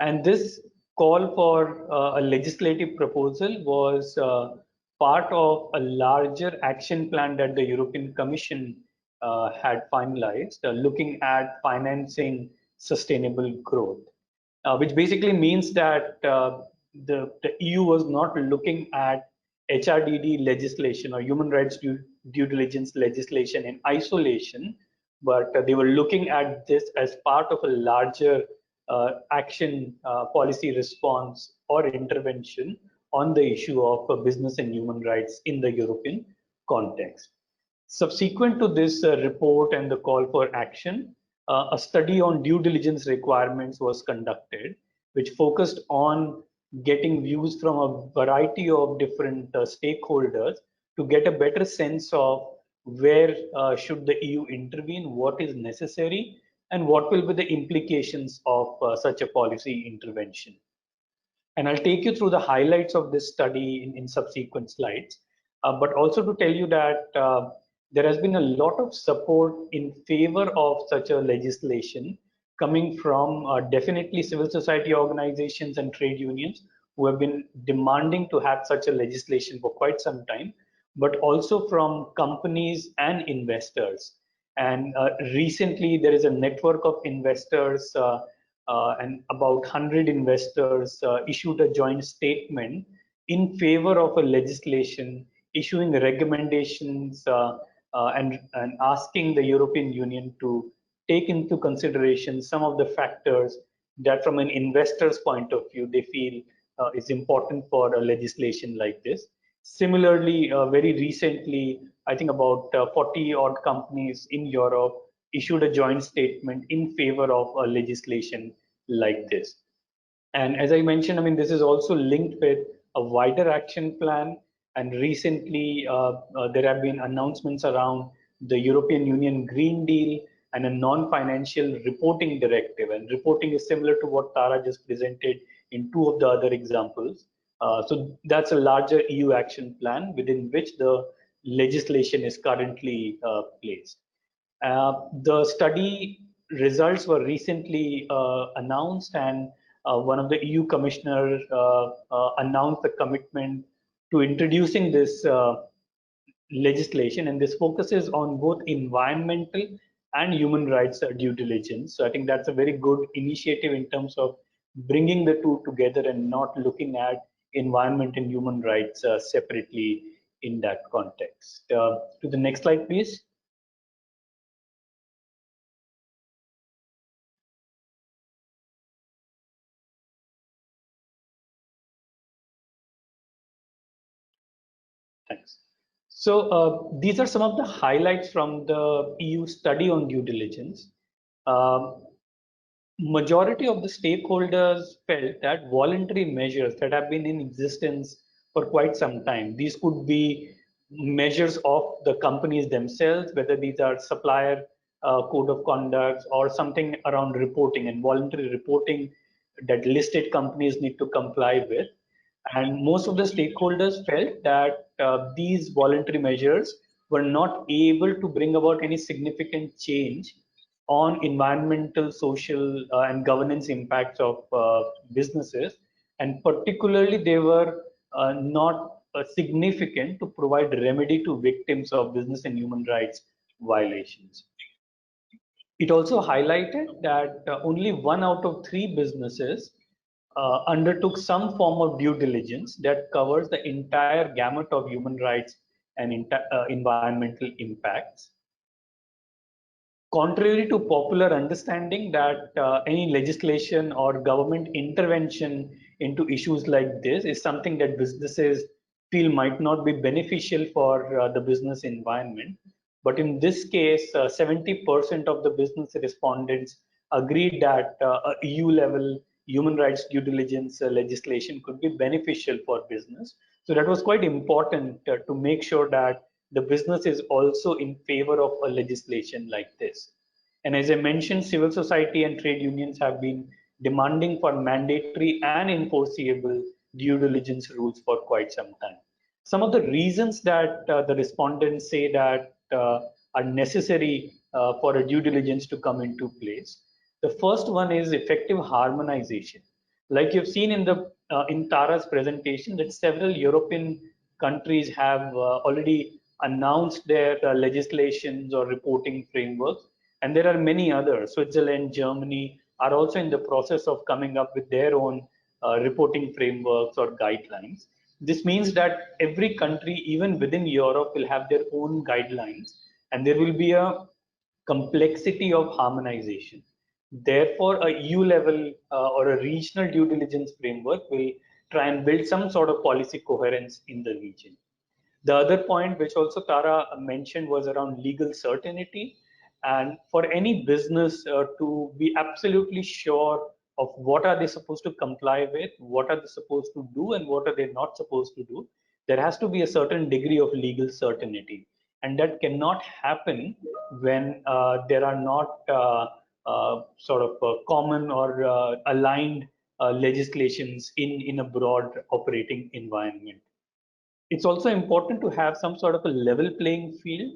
And this call for a legislative proposal was part of a larger action plan that the European Commission had finalized, looking at financing sustainable growth, which basically means that the EU was not looking at HRDD legislation or human rights due diligence legislation in isolation, but they were looking at this as part of a larger action, policy response, or intervention on the issue of business and human rights in the European context. Subsequent to this report and the call for action, a study on due diligence requirements was conducted, which focused on getting views from a variety of different stakeholders to get a better sense of where should the EU intervene, what is necessary, and what will be the implications of such a policy intervention. And I'll take you through the highlights of this study in subsequent slides, but also to tell you that there has been a lot of support in favor of such a legislation coming from definitely civil society organizations and trade unions who have been demanding to have such a legislation for quite some time, but also from companies and investors. And recently, there is a network of investors and about 100 investors issued a joint statement in favor of a legislation, issuing recommendations and asking the European Union to take into consideration some of the factors that from an investor's point of view, they feel is important for a legislation like this. Similarly, very recently, I think about 40 odd companies in Europe issued a joint statement in favor of a legislation like this. And as I mentioned, I mean, this is also linked with a wider action plan. And recently, there have been announcements around the European Union Green Deal and a non-financial reporting directive. And reporting is similar to what Tara just presented in two of the other examples. So that's a larger EU action plan within which the legislation is currently placed. The study results were recently announced, and one of the EU commissioners announced the commitment to introducing this legislation, and this focuses on both environmental and human rights due diligence. So I think that's a very good initiative in terms of bringing the two together and not looking at environment and human rights separately in that context. To the next slide, please. Thanks. So these are some of the highlights from the EU study on due diligence. Majority of the stakeholders felt that voluntary measures that have been in existence for quite some time, these could be measures of the companies themselves, whether these are supplier code of conduct or something around reporting and voluntary reporting that listed companies need to comply with. And most of the stakeholders felt that these voluntary measures were not able to bring about any significant change on environmental, social, and governance impacts of businesses. And particularly, they were not significant to provide remedy to victims of business and human rights violations. It also highlighted that only 1 out of 3 businesses undertook some form of due diligence that covers the entire gamut of human rights and environmental impacts. Contrary to popular understanding that any legislation or government intervention into issues like this is something that businesses feel might not be beneficial for the business environment. But in this case, 70% of the business respondents agreed that a EU level human rights due diligence legislation could be beneficial for business. So that was quite important to make sure that the business is also in favor of a legislation like this. And as I mentioned, civil society and trade unions have been demanding for mandatory and enforceable due diligence rules for quite some time. Some of the reasons that the respondents say that are necessary for a due diligence to come into place. The first one is effective harmonization. Like you've seen in Tara's presentation, that several European countries have already announced their legislations or reporting frameworks, and there are many others. Switzerland, Germany are also in the process of coming up with their own reporting frameworks or guidelines. This means that every country, even within Europe, will have their own guidelines, and there will be a complexity of harmonization. Therefore, a EU level or a regional due diligence framework will try and build some sort of policy coherence in the region. The other point, which also Tara mentioned, was around legal certainty. And for any business to be absolutely sure of what are they supposed to comply with, what are they supposed to do, and what are they not supposed to do, there has to be a certain degree of legal certainty. And that cannot happen when there are not sort of common or aligned legislations in a broad operating environment. It's also important to have some sort of a level playing field,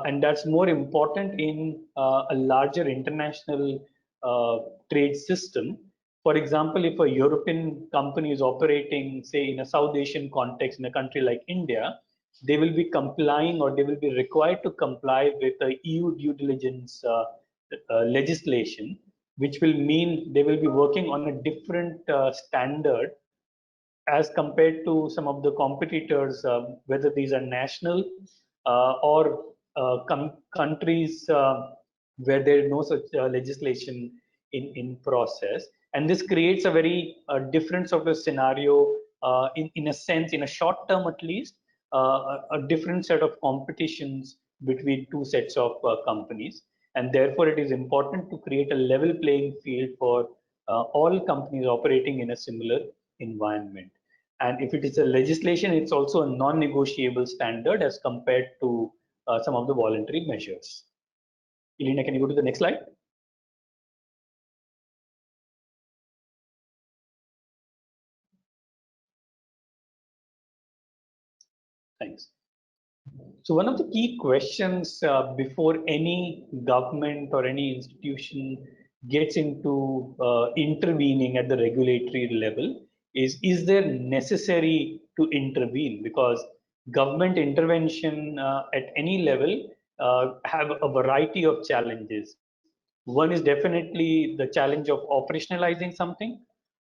and that's more important in a larger international trade system. For example, if a European company is operating, say, in a South Asian context in a country like India, they will be complying or they will be required to comply with the EU due diligence legislation, which will mean they will be working on a different standard as compared to some of the competitors, whether these are national or countries where there is no such legislation in process. And this creates a very different sort of scenario in a sense, in a short term at least, a different set of competitions between two sets of companies. And therefore, it is important to create a level playing field for all companies operating in a similar environment. And if it is a legislation, it's also a non-negotiable standard as compared to some of the voluntary measures. Elena, can you go to the next slide? Thanks. So one of the key questions before any government or any institution gets into intervening at the regulatory level is there necessary to intervene? Because government intervention at any level have a variety of challenges. One is definitely the challenge of operationalizing something,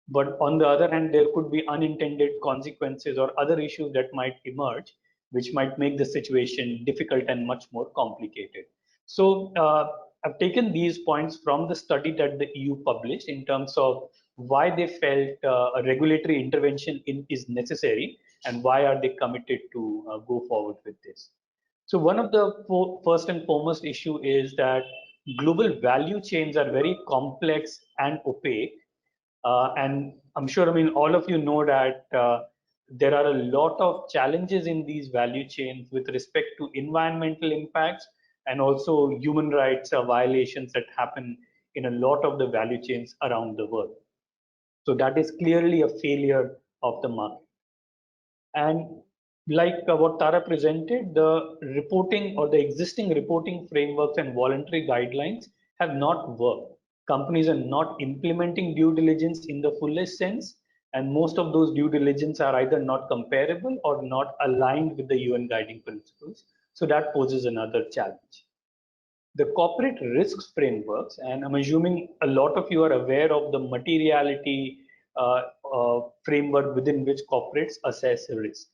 but on the other hand, there could be unintended consequences or other issues that might emerge, which might make the situation difficult and much more complicated. So I've taken these points from the study that the EU published in terms of why they felt a regulatory intervention is necessary and why are they committed to go forward with this. So one of the first and foremost issue is that global value chains are very complex and opaque. And I'm sure, I mean, all of you know that there are a lot of challenges in these value chains with respect to environmental impacts and also human rights violations that happen in a lot of the value chains around the world. So that is clearly a failure of the market. And like what Tara presented, the reporting or the existing reporting frameworks and voluntary guidelines have not worked. Companies are not implementing due diligence in the fullest sense, and most of those due diligence are either not comparable or not aligned with the UN guiding principles. So that poses another challenge. the corporate risks frameworks, and I'm assuming a lot of you are aware of the materiality framework within which corporates assess risk.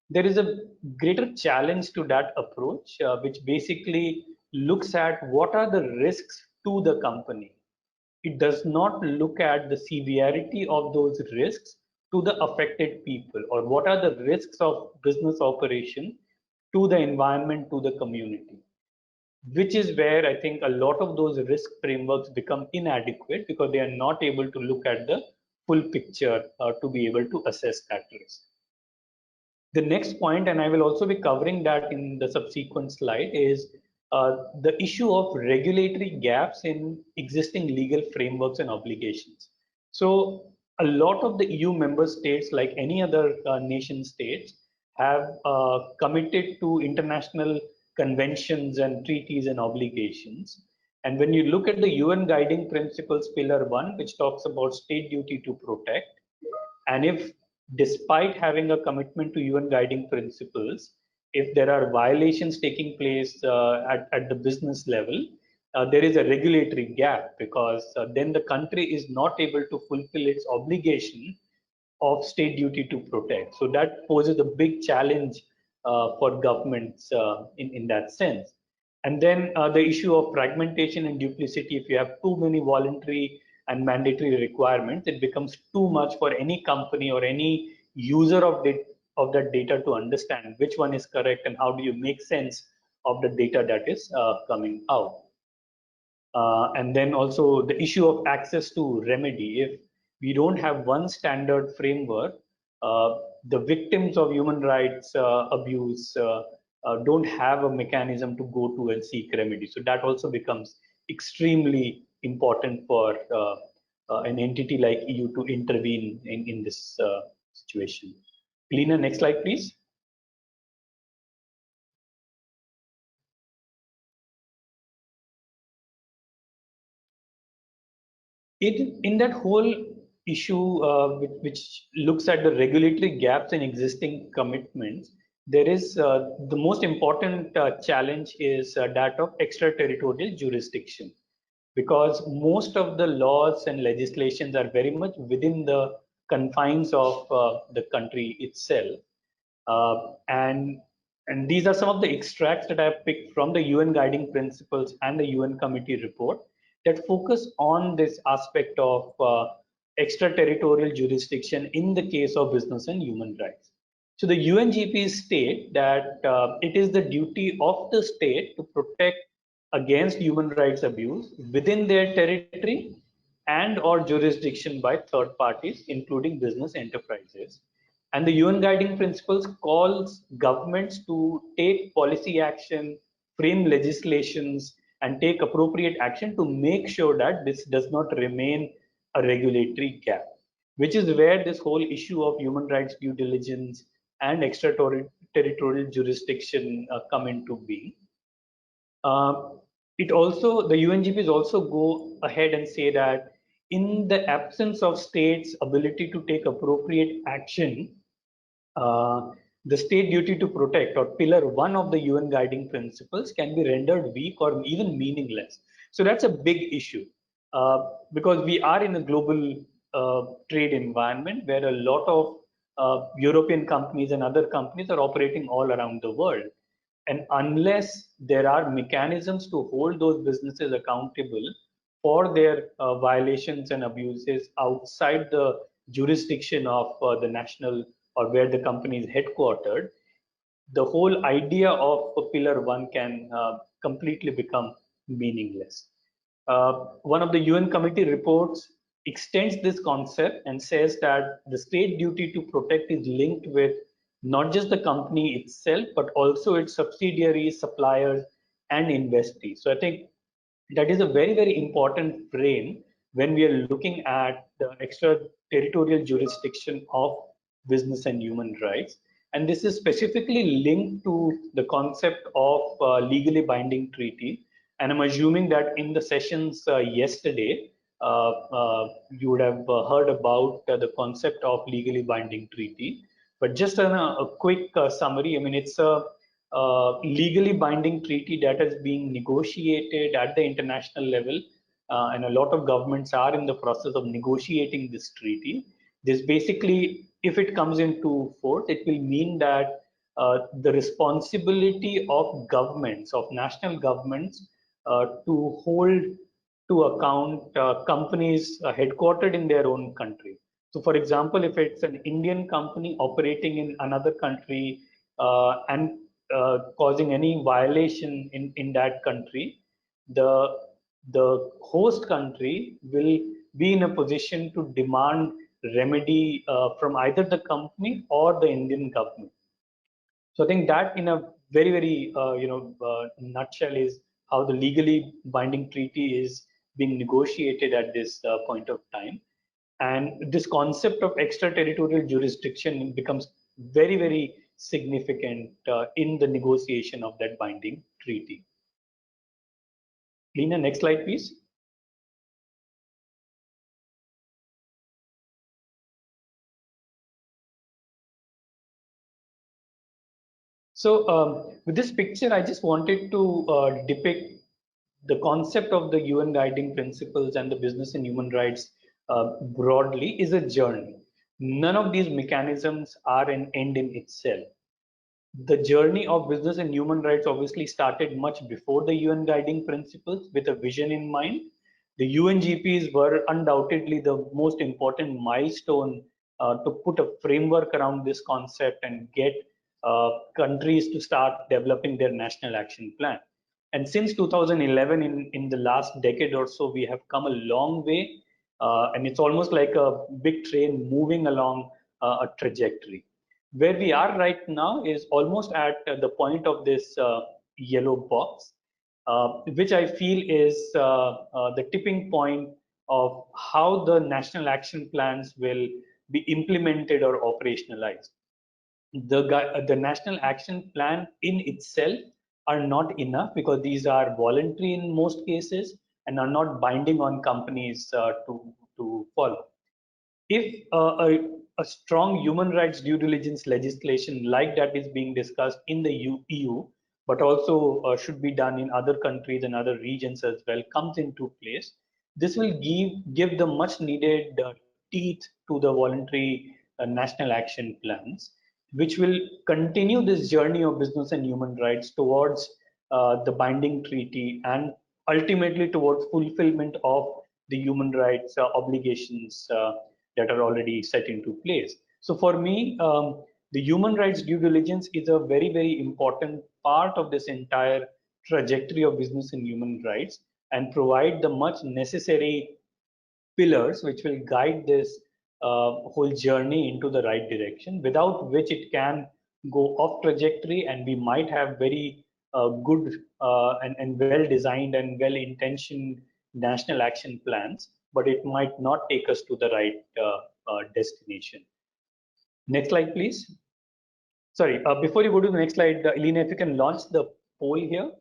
There is a greater challenge to that approach, which basically looks at what are the risks to the company. It does not look at the severity of those risks to the affected people, or what are the risks of business operation to the environment, to the community, which is where I think a lot of those risk frameworks become inadequate because they are not able to look at the full picture to be able to assess that risk. The next point, and I will also be covering that in the subsequent slide, is the issue of regulatory gaps in existing legal frameworks and obligations. So a lot of the EU member states, like any other nation states, have committed to international conventions and treaties and obligations. And when you look at the UN Guiding Principles Pillar 1, which talks about state duty to protect, and if, despite having a commitment to UN guiding principles, if there are violations taking place at the business level, there is a regulatory gap, because then the country is not able to fulfill its obligation of state duty to protect. So that poses a big challenge for governments in that sense. And then the issue of fragmentation and duplicity. If you have too many voluntary and mandatory requirements, it becomes too much for any company or any user of that data to understand which one is correct and how do you make sense of the data that is coming out. And then also the issue of access to remedy. If we don't have one standard framework, the victims of human rights abuse don't have a mechanism to go to and seek remedy. So that also becomes extremely important for an entity like EU to intervene in this situation. Lena, next slide, please. In that whole issue, which looks at the regulatory gaps in existing commitments, there is the most important challenge is that of extraterritorial jurisdiction, because most of the laws and legislations are very much within the confines of the country itself. And these are some of the extracts that I've picked from the UN Guiding Principles and the UN Committee report that focus on this aspect of extraterritorial jurisdiction in the case of business and human rights. So the UNGPs state that it is the duty of the state to protect against human rights abuse within their territory and or jurisdiction by third parties, including business enterprises. And the UN Guiding Principles calls governments to take policy action, frame legislations, and take appropriate action to make sure that this does not remain a regulatory gap, which is where this whole issue of human rights due diligence and extraterritorial jurisdiction come into being. The UNGPs also go ahead and say that in the absence of states' ability to take appropriate action, the state duty to protect, or pillar 1 of the UN guiding principles, can be rendered weak or even meaningless. So that's a big issue because we are in a global trade environment where a lot of European companies and other companies are operating all around the world. And unless there are mechanisms to hold those businesses accountable for their violations and abuses outside the jurisdiction of the national or where the company is headquartered, the whole idea of pillar 1 can completely become meaningless. One of the UN committee reports extends this concept and says that the state duty to protect is linked with not just the company itself, but also its subsidiaries, suppliers, and investees. So I think that is a very, very important frame when we are looking at the extraterritorial jurisdiction of business and human rights. And this is specifically linked to the concept of legally binding treaty. And I'm assuming that in the sessions yesterday, you would have heard about the concept of legally binding treaty. But just a quick summary, I mean, it's a legally binding treaty that is being negotiated at the international level, and a lot of governments are in the process of negotiating this treaty. This basically, if it comes into force, it will mean that the responsibility of governments, of national governments, to hold to account companies headquartered in their own country. So, for example, if it's an Indian company operating in another country and causing any violation in that country, the host country will be in a position to demand remedy from either the company or the Indian government. So I think that, in a very nutshell, is how the legally binding treaty is being negotiated at this point of time. And this concept of extraterritorial jurisdiction becomes very significant in the negotiation of that binding treaty. Lena, next slide, please. So with this picture, I just wanted to depict the concept of the UN guiding principles and the business and human rights broadly is a journey. None of these mechanisms are an end in itself. The journey of business and human rights obviously started much before the UN guiding principles with a vision in mind. The UNGPs were undoubtedly the most important milestone to put a framework around this concept and get countries to start developing their national action plan. And since 2011, in the last decade or so, we have come a long way. And it's almost like a big train moving along a trajectory. Where we are right now is almost at the point of this yellow box, which I feel is the tipping point of how the national action plans will be implemented or operationalized. The national action plan in itself are not enough because these are voluntary in most cases and are not binding on companies to follow. If a strong human rights due diligence legislation like that is being discussed in the EU, but also should be done in other countries and other regions as well, comes into place, this will give the much needed teeth to the voluntary national action plans, which will continue this journey of business and human rights towards the binding treaty and ultimately towards fulfillment of the human rights obligations that are already set into place. So for me, the human rights due diligence is a very important part of this entire trajectory of business and human rights and provide the much necessary pillars which will guide this whole journey into the right direction, without which it can go off trajectory and we might have very good and well designed and well intentioned national action plans, but it might not take us to the right destination. Next slide, please. Sorry, before you go to the next slide, Elena, if you can launch the poll here.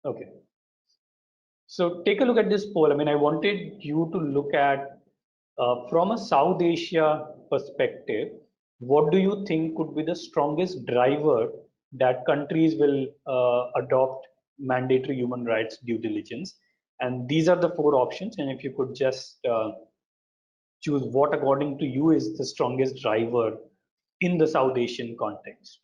Okay. So take a look at this poll. I mean, I wanted you to look at, from a South Asia perspective, what do you think could be the strongest driver that countries will adopt mandatory human rights due diligence? And these are the four options. And if you could just choose what, according to you, is the strongest driver in the South Asian context.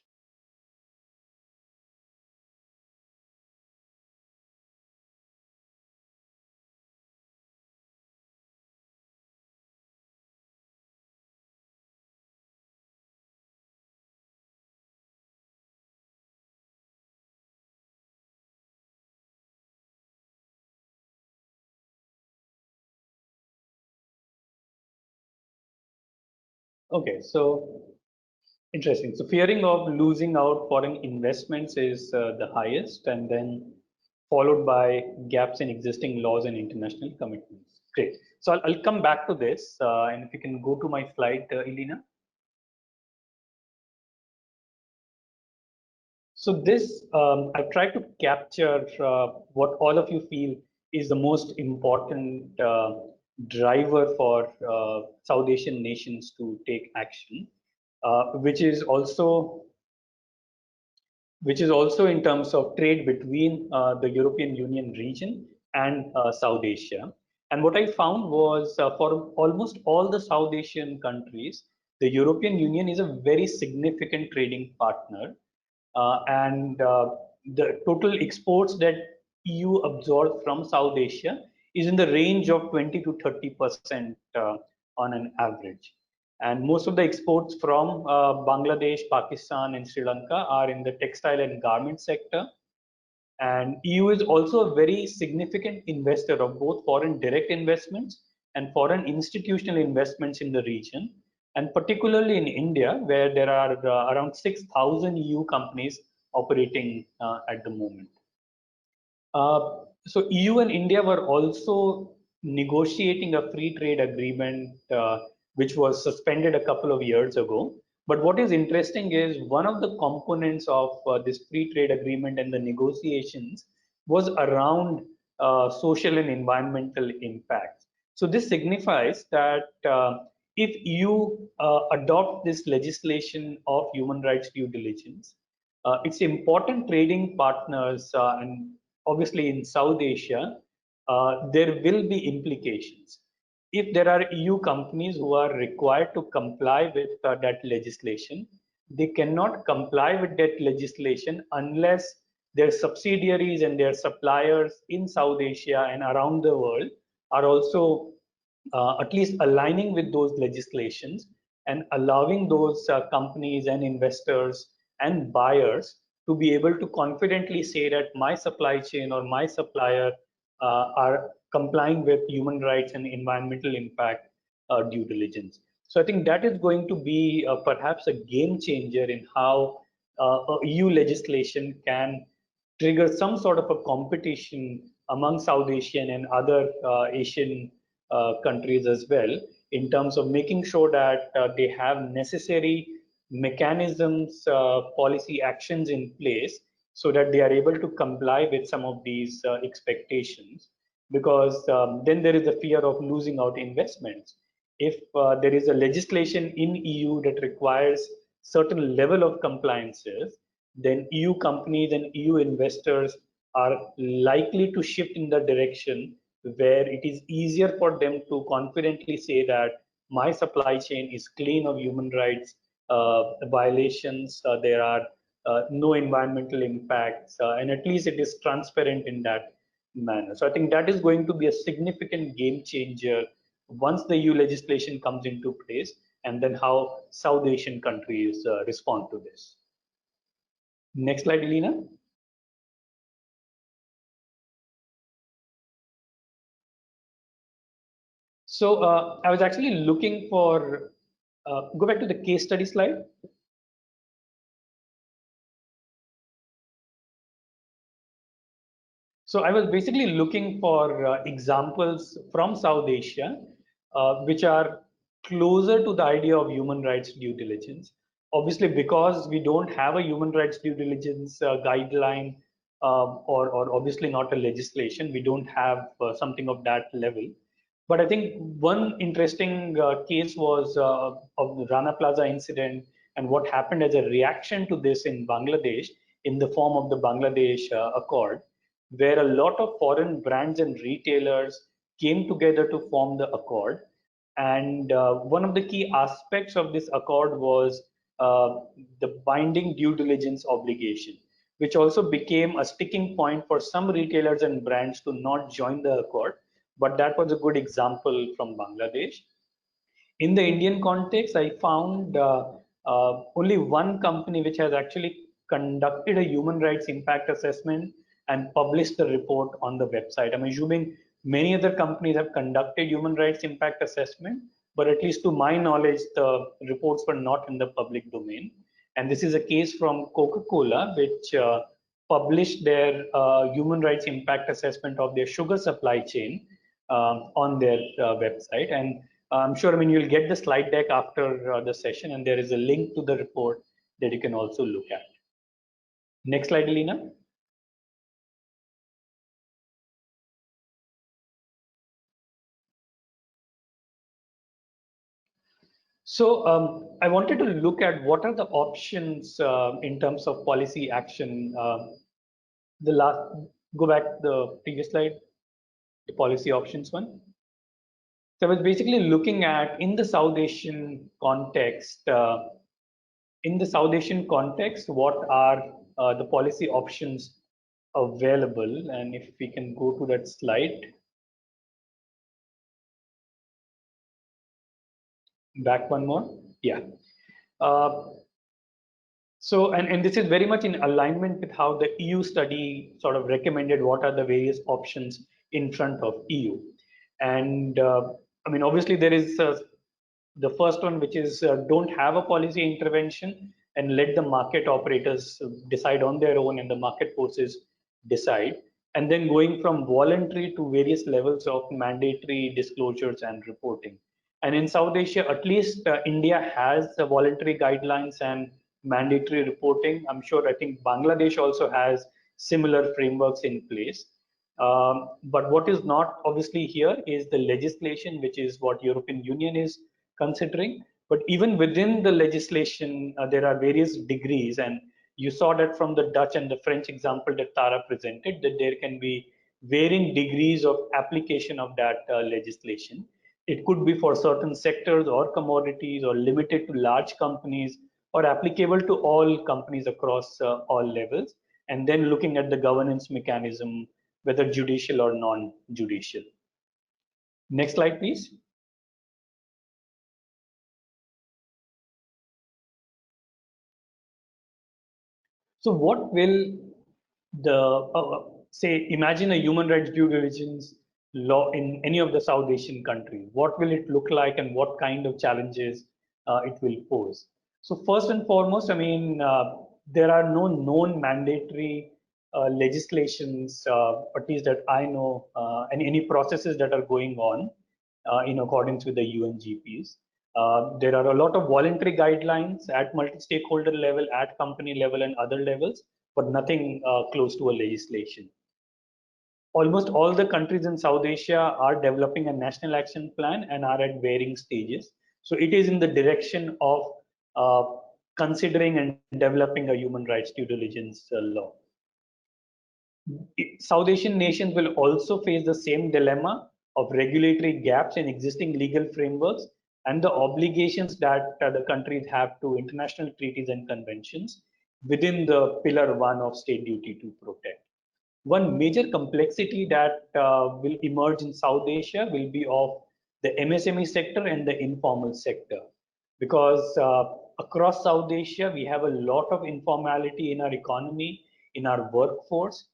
Okay, so interesting. So fearing of losing out foreign investments is the highest, and then followed by gaps in existing laws and international commitments. Great. So I'll come back to this, and if you can go to my slide, Elena. So this, I've tried to capture what all of you feel is the most important driver for South Asian nations to take action, which is also in terms of trade between the European Union region and South Asia. And what I found was for almost all the South Asian countries, the European Union is a very significant trading partner. And the total exports that EU absorbs from South Asia is in the range of 20 to 30% on an average. And most of the exports from Bangladesh, Pakistan, and Sri Lanka are in the textile and garment sector. And EU is also a very significant investor of both foreign direct investments and foreign institutional investments in the region, and particularly in India, where there are around 6,000 EU companies operating at the moment. So EU and India were also negotiating a free trade agreement, which was suspended a couple of years ago. But what is interesting is one of the components of this free trade agreement and the negotiations was around social and environmental impacts. So this signifies that if EU adopt this legislation of human rights due diligence, its important trading partners and obviously in South Asia, there will be implications. If there are EU companies who are required to comply with that legislation, they cannot comply with that legislation unless their subsidiaries and their suppliers in South Asia and around the world are also at least aligning with those legislations and allowing those companies and investors and buyers to be able to confidently say that my supply chain or my supplier are complying with human rights and environmental impact due diligence. So I think that is going to be perhaps a game changer in how EU legislation can trigger some sort of a competition among South Asian and other Asian countries as well, in terms of making sure that they have necessary mechanisms, policy actions in place so that they are able to comply with some of these expectations. Because then there is the fear of losing out investments. If there is a legislation in EU that requires certain level of compliances, then EU companies and EU investors are likely to shift in the direction where it is easier for them to confidently say that my supply chain is clean of human rights violations, there are no environmental impacts, and at least it is transparent in that manner. So I think that is going to be a significant game changer once the EU legislation comes into place, and then how South Asian countries respond to this. Next slide, Elena. So I was actually looking for, go back to the case study slide. So I was basically looking for examples from South Asia, which are closer to the idea of human rights due diligence. Obviously, because we don't have a human rights due diligence guideline, or obviously not a legislation, we don't have something of that level. But I think one interesting case was of the Rana Plaza incident and what happened as a reaction to this in Bangladesh in the form of the Bangladesh Accord, where a lot of foreign brands and retailers came together to form the accord. And one of the key aspects of this accord was the binding due diligence obligation, which also became a sticking point for some retailers and brands to not join the accord. But that was a good example from Bangladesh. In the Indian context, I found only one company which has actually conducted a human rights impact assessment and published the report on the website. I'm assuming many other companies have conducted human rights impact assessment, but at least to my knowledge, the reports were not in the public domain. And this is a case from Coca-Cola, which published their human rights impact assessment of their sugar supply chain on their website. And I'm sure, I mean, you'll get the slide deck after the session, and there is a link to the report that you can also look at. Next slide, Elena. So I wanted to look at what are the options in terms of policy action. Go back the previous slide, the policy options one. So I was basically looking at in the South Asian context. What are the policy options available? And if we can go to that slide, back one more, yeah. And this is very much in alignment with how the EU study sort of recommended what are the various options in front of EU. And I mean, obviously there is the first one, which is don't have a policy intervention and let the market operators decide on their own and the market forces decide. And then going from voluntary to various levels of mandatory disclosures and reporting. And in South Asia, at least India has voluntary guidelines and mandatory reporting. I'm sure, I think Bangladesh also has similar frameworks in place. But what is not obviously here is the legislation, which is what European Union is considering. But even within the legislation, there are various degrees, and you saw that from the Dutch and the French example that Tara presented, that there can be varying degrees of application of that legislation. It could be for certain sectors or commodities, or limited to large companies, or applicable to all companies across all levels. And then looking at the governance mechanism, whether judicial or non-judicial. Next slide, please. So what will say, imagine a human rights due diligence law in any of the South Asian countries. What will it look like and what kind of challenges it will pose? So first and foremost, I mean, there are no known mandatory legislations, at least that I know, and any processes that are going on in accordance with the UNGPs. There are a lot of voluntary guidelines at multi-stakeholder level, at company level, and other levels, but nothing close to a legislation. Almost all the countries in South Asia are developing a national action plan and are at varying stages. So it is in the direction of considering and developing a human rights due diligence law. South Asian nations will also face the same dilemma of regulatory gaps in existing legal frameworks and the obligations that the countries have to international treaties and conventions within the pillar one of state duty to protect. One major complexity that will emerge in South Asia will be of the MSME sector and the informal sector, because across South Asia we have a lot of informality in our economy, in our workforce.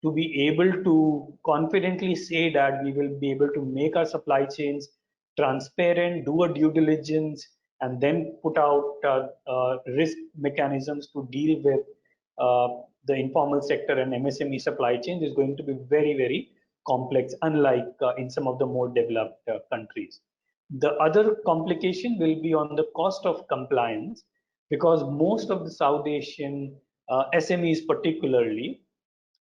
To be able to confidently say that we will be able to make our supply chains transparent, do a due diligence, and then put out risk mechanisms to deal with the informal sector and MSME supply chain is going to be very, very complex, unlike in some of the more developed countries. The other complication will be on the cost of compliance, because most of the South Asian SMEs particularly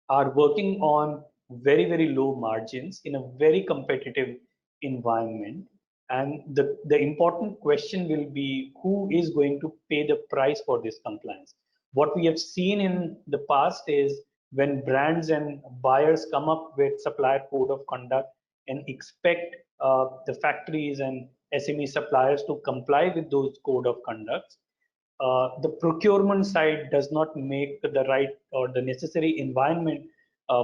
are working on very, very low margins in a very competitive environment. And the important question will be who is going to pay the price for this compliance. What we have seen in the past is when brands and buyers come up with supplier code of conduct and expect the factories and SME suppliers to comply with those code of conducts, the procurement side does not make the right or the necessary environment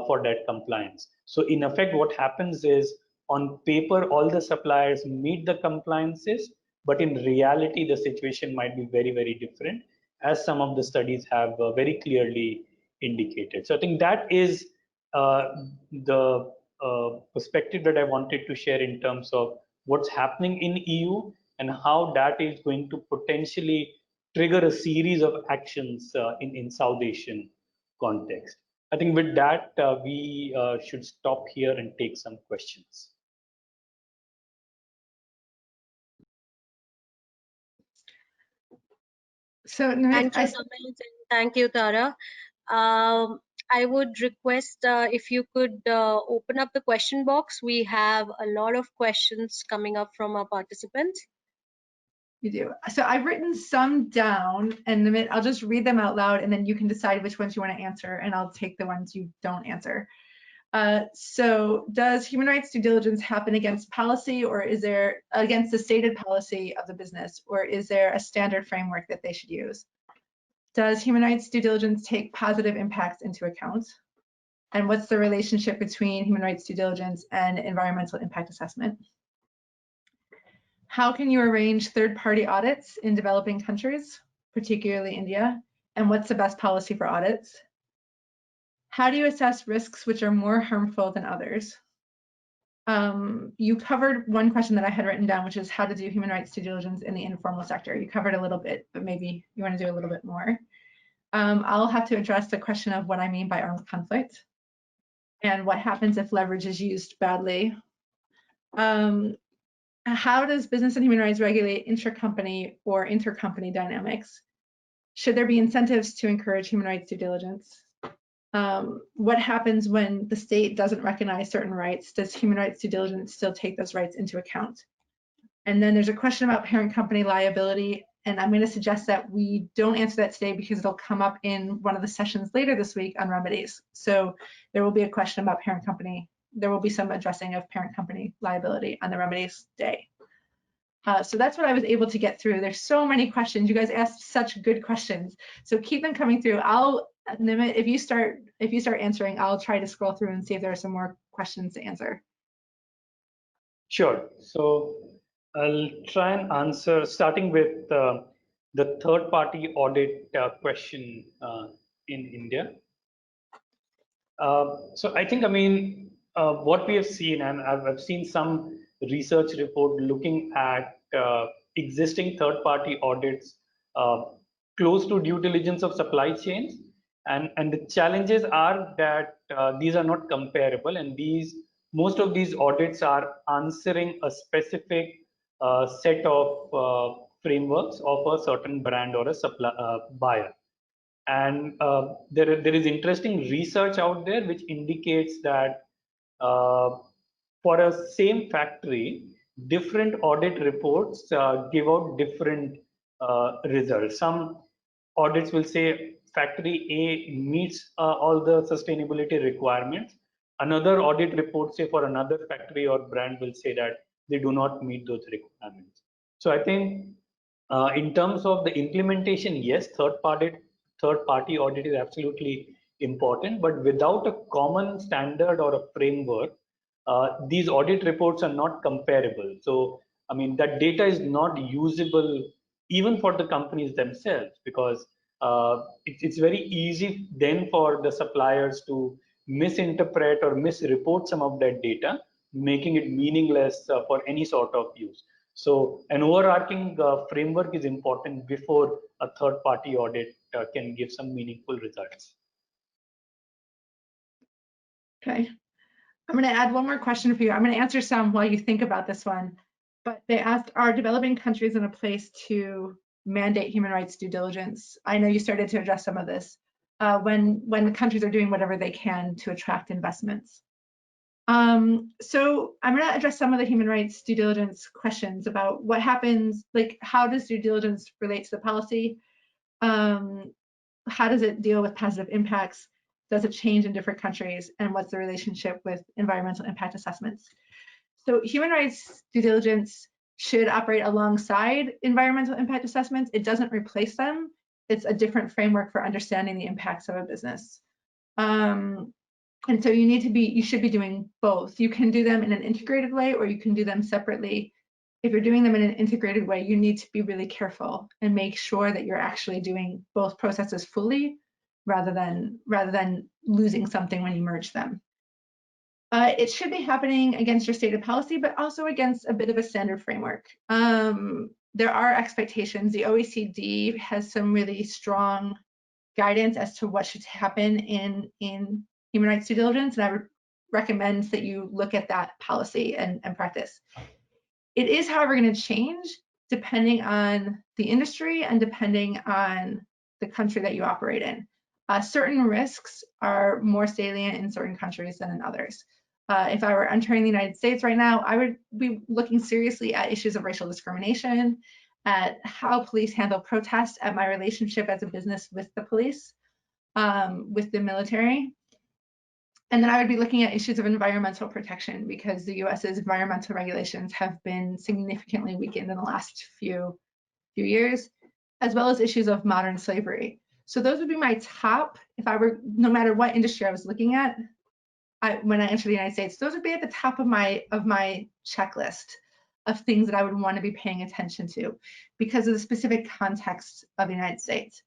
for that compliance. So in effect, what happens is on paper, all the suppliers meet the compliances, but in reality, the situation might be very, very different, as some of the studies have very clearly indicated. So I think that is the perspective that I wanted to share in terms of what's happening in EU and how that is going to potentially trigger a series of actions in South Asian context. I think with that, we should stop here and take some questions. So NAMIT, Thank you, Kamal, and thank you, Tara. I would request if you could open up the question box. We have a lot of questions coming up from our participants. You do. So I've written some down, and I'll just read them out loud, and then you can decide which ones you want to answer, and I'll take the ones you don't answer. So does human rights due diligence happen against policy, or is there against the stated policy of the business, or is there a standard framework that they should use? Does human rights due diligence take positive impacts into account? And what's the relationship between human rights due diligence and environmental impact assessment? How can you arrange third-party audits in developing countries, particularly India? And what's the best policy for audits? How do you assess risks which are more harmful than others? You covered one question that I had written down, which is how to do human rights due diligence in the informal sector. You covered a little bit, but maybe you want to do a little bit more. I'll have to address the question of what I mean by armed conflict and what happens if leverage is used badly. How does business and human rights regulate intra-company or intercompany dynamics? Should there be incentives to encourage human rights due diligence? What happens when the state doesn't recognize certain rights? Does human rights due diligence still take those rights into account? And then there's a question about parent company liability, and I'm going to suggest that we don't answer that today because it'll come up in one of the sessions later this week on remedies. So there will be a question about parent company. There will be some addressing of parent company liability on the remedies day. So that's what I was able to get through. There's so many questions. You guys asked such good questions. So keep them coming through. NAMIT, if you start answering, I'll try to scroll through and see if there are some more questions to answer. Sure. So I'll try and answer, starting with the third-party audit question in India. So I think, what we have seen, and I've seen some research report looking at existing third-party audits close to due diligence of supply chains, and the challenges are that these are not comparable, and most of these audits are answering a specific set of frameworks of a certain brand or a buyer. And there is interesting research out there which indicates that for a same factory, different audit reports give out different results. Some audits will say factory A meets all the sustainability requirements. Another audit report, say for another factory or brand, will say that they do not meet those requirements. So I think in terms of the implementation, yes, third-party audit is absolutely important, but without a common standard or a framework, these audit reports are not comparable. So, that data is not usable even for the companies themselves, because it's very easy then for the suppliers to misinterpret or misreport some of that data, making it meaningless for any sort of use. So an overarching framework is important before a third-party audit can give some meaningful results. Okay, I'm going to add one more question for you. I'm going to answer some while you think about this one. But they asked, are developing countries in a place to mandate human rights due diligence? I know you started to address some of this when the countries are doing whatever they can to attract investments. So I'm going to address some of the human rights due diligence questions about what happens, like how does due diligence relate to the policy? How does it deal with positive impacts? Does it change in different countries? And what's the relationship with environmental impact assessments? So human rights due diligence should operate alongside environmental impact assessments. It doesn't replace them. It's a different framework for understanding the impacts of a business. And so you should be doing both. You can do them in an integrated way, or you can do them separately. If you're doing them in an integrated way, you need to be really careful and make sure that you're actually doing both processes fully, rather than losing something when you merge them. It should be happening against your stated policy, but also against a bit of a standard framework. There are expectations. The OECD has some really strong guidance as to what should happen in human rights due diligence, and I would recommend that you look at that policy and practice. It is, however, going to change depending on the industry and depending on the country that you operate in. certain risks are more salient in certain countries than in others. If I were entering the United States right now, I would be looking seriously at issues of racial discrimination, at how police handle protests, at my relationship as a business with the police, with the military. And then I would be looking at issues of environmental protection, because the US's environmental regulations have been significantly weakened in the last few years, as well as issues of modern slavery. So those would be my top, if I were, no matter what industry I was looking at, when I entered the United States, those would be at the top of my checklist of things that I would want to be paying attention to because of the specific context of the United States.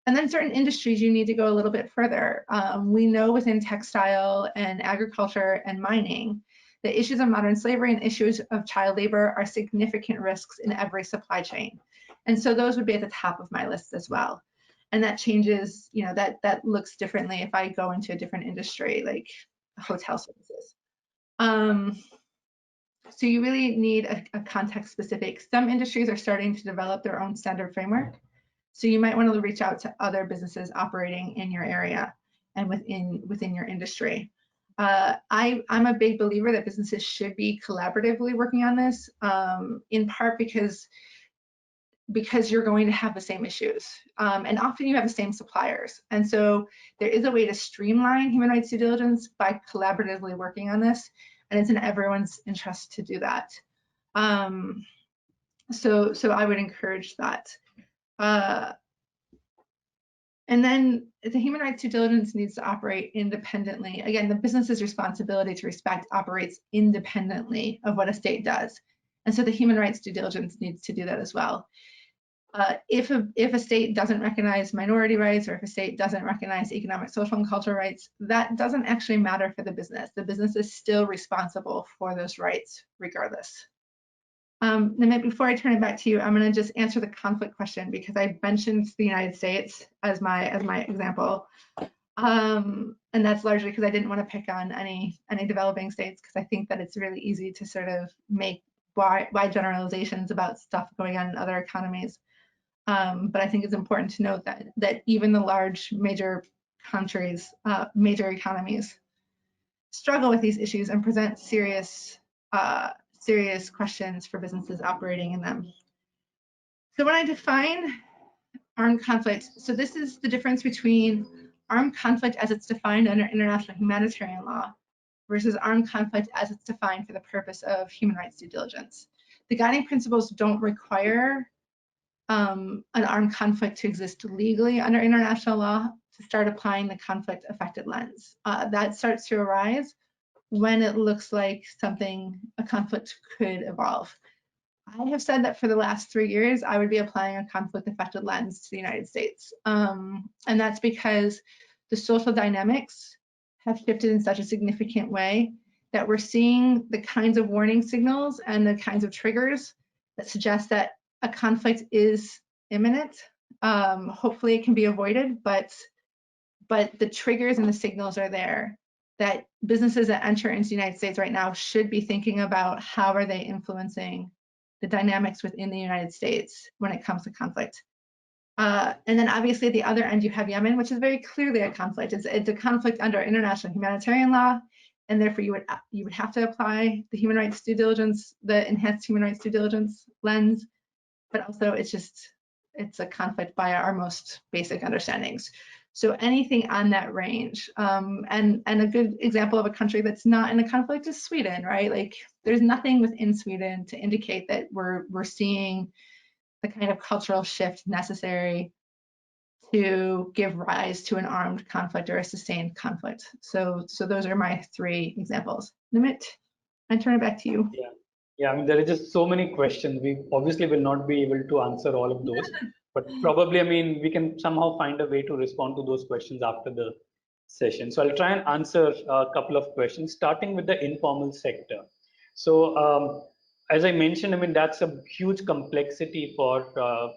And then certain industries, you need to go a little bit further. We know within textile and agriculture and mining, the issues of modern slavery and issues of child labor are significant risks in every supply chain. And so those would be at the top of my list as well. And that changes, you know, that looks differently if I go into a different industry, like hotel services. So you really need a context specific. Some industries are starting to develop their own standard framework. So you might want to reach out to other businesses operating in your area and within your industry. I'm a big believer that businesses should be collaboratively working on this, in part because you're going to have the same issues. And often you have the same suppliers. And so there is a way to streamline human rights due diligence by collaboratively working on this. And it's in everyone's interest to do that. So I would encourage that. And then the human rights due diligence needs to operate independently. Again, the business's responsibility to respect operates independently of what a state does. And so the human rights due diligence needs to do that as well. If a state doesn't recognize minority rights, or if a state doesn't recognize economic, social, and cultural rights, that doesn't actually matter for the business. The business is still responsible for those rights regardless. Namit, before I turn it back to you, I'm going to just answer the conflict question because I mentioned the United States as my example, and that's largely because I didn't want to pick on any developing states, because I think that it's really easy to sort of make wide generalizations about stuff going on in other economies. But I think it's important to note that even the large major countries, major economies, struggle with these issues and present serious questions for businesses operating in them. So when I define armed conflict, so this is the difference between armed conflict as it's defined under international humanitarian law versus armed conflict as it's defined for the purpose of human rights due diligence. The guiding principles don't require an armed conflict to exist legally under international law to start applying the conflict affected lens. That starts to arise when it looks like a conflict could evolve. I have said that for the last 3 years, I would be applying a conflict affected lens to the United States. And that's because the social dynamics have shifted in such a significant way that we're seeing the kinds of warning signals and the kinds of triggers that suggest that a conflict is imminent. Hopefully it can be avoided, but the triggers and the signals are there that businesses that enter into the United States right now should be thinking about how are they influencing the dynamics within the United States when it comes to conflict. And then obviously at the other end you have Yemen, which is very clearly a conflict. It's a conflict under international humanitarian law, and therefore you would have to apply the human rights due diligence, the enhanced human rights due diligence lens, but also it's a conflict by our most basic understandings. So anything on that range, and a good example of a country that's not in a conflict is Sweden, right? Like there's nothing within Sweden to indicate that we're seeing the kind of cultural shift necessary to give rise to an armed conflict or a sustained conflict. So those are my 3 examples. Namit, I turn it back to you. Yeah, I mean, there are just so many questions. We obviously will not be able to answer all of those, but probably, I mean, we can somehow find a way to respond to those questions after the session. So I'll try and answer a couple of questions, starting with the informal sector. So as I mentioned, I mean, that's a huge complexity for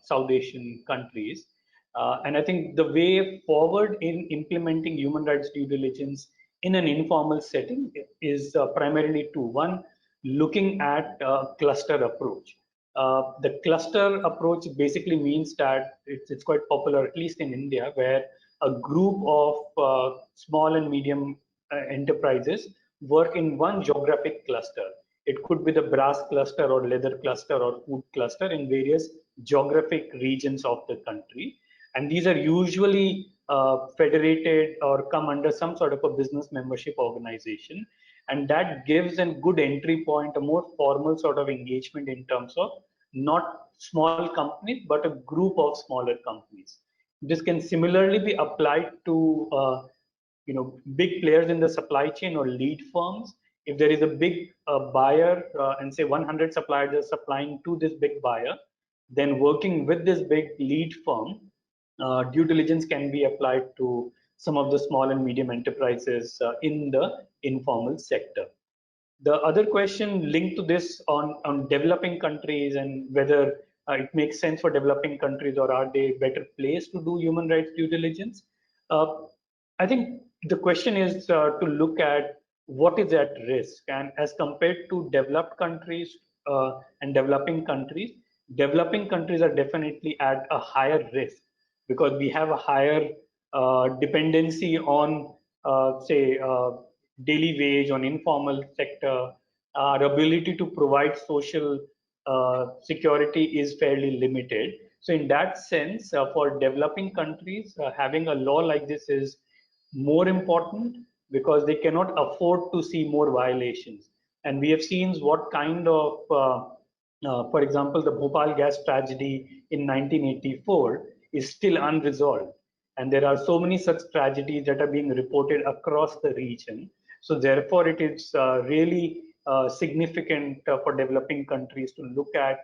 South Asian countries. And I think the way forward in implementing human rights due diligence in an informal setting is primarily 2. One, looking at a cluster approach. The cluster approach basically means that it's quite popular, at least in India, where a group of small and medium enterprises work in one geographic cluster. It could be the brass cluster or leather cluster or food cluster in various geographic regions of the country. And these are usually federated or come under some sort of a business membership organization. And that gives a good entry point, a more formal sort of engagement in terms of not small companies, but a group of smaller companies. This can similarly be applied to big players in the supply chain or lead firms. If there is a big buyer and say 100 suppliers are supplying to this big buyer, then working with this big lead firm, due diligence can be applied to some of the small and medium enterprises in the informal sector. The other question linked to this on developing countries and whether it makes sense for developing countries or are they better placed to do human rights due diligence. I think the question is to look at what is at risk, and as compared to developed countries and developing countries are definitely at a higher risk because we have a higher dependency on say daily wage, on informal sector. Our ability to provide social security is fairly limited. So in that sense, for developing countries, having a law like this is more important because they cannot afford to see more violations. And we have seen what kind of, for example, the Bhopal gas tragedy in 1984 is still unresolved. And there are so many such tragedies that are being reported across the region. So therefore, it is really significant for developing countries to look at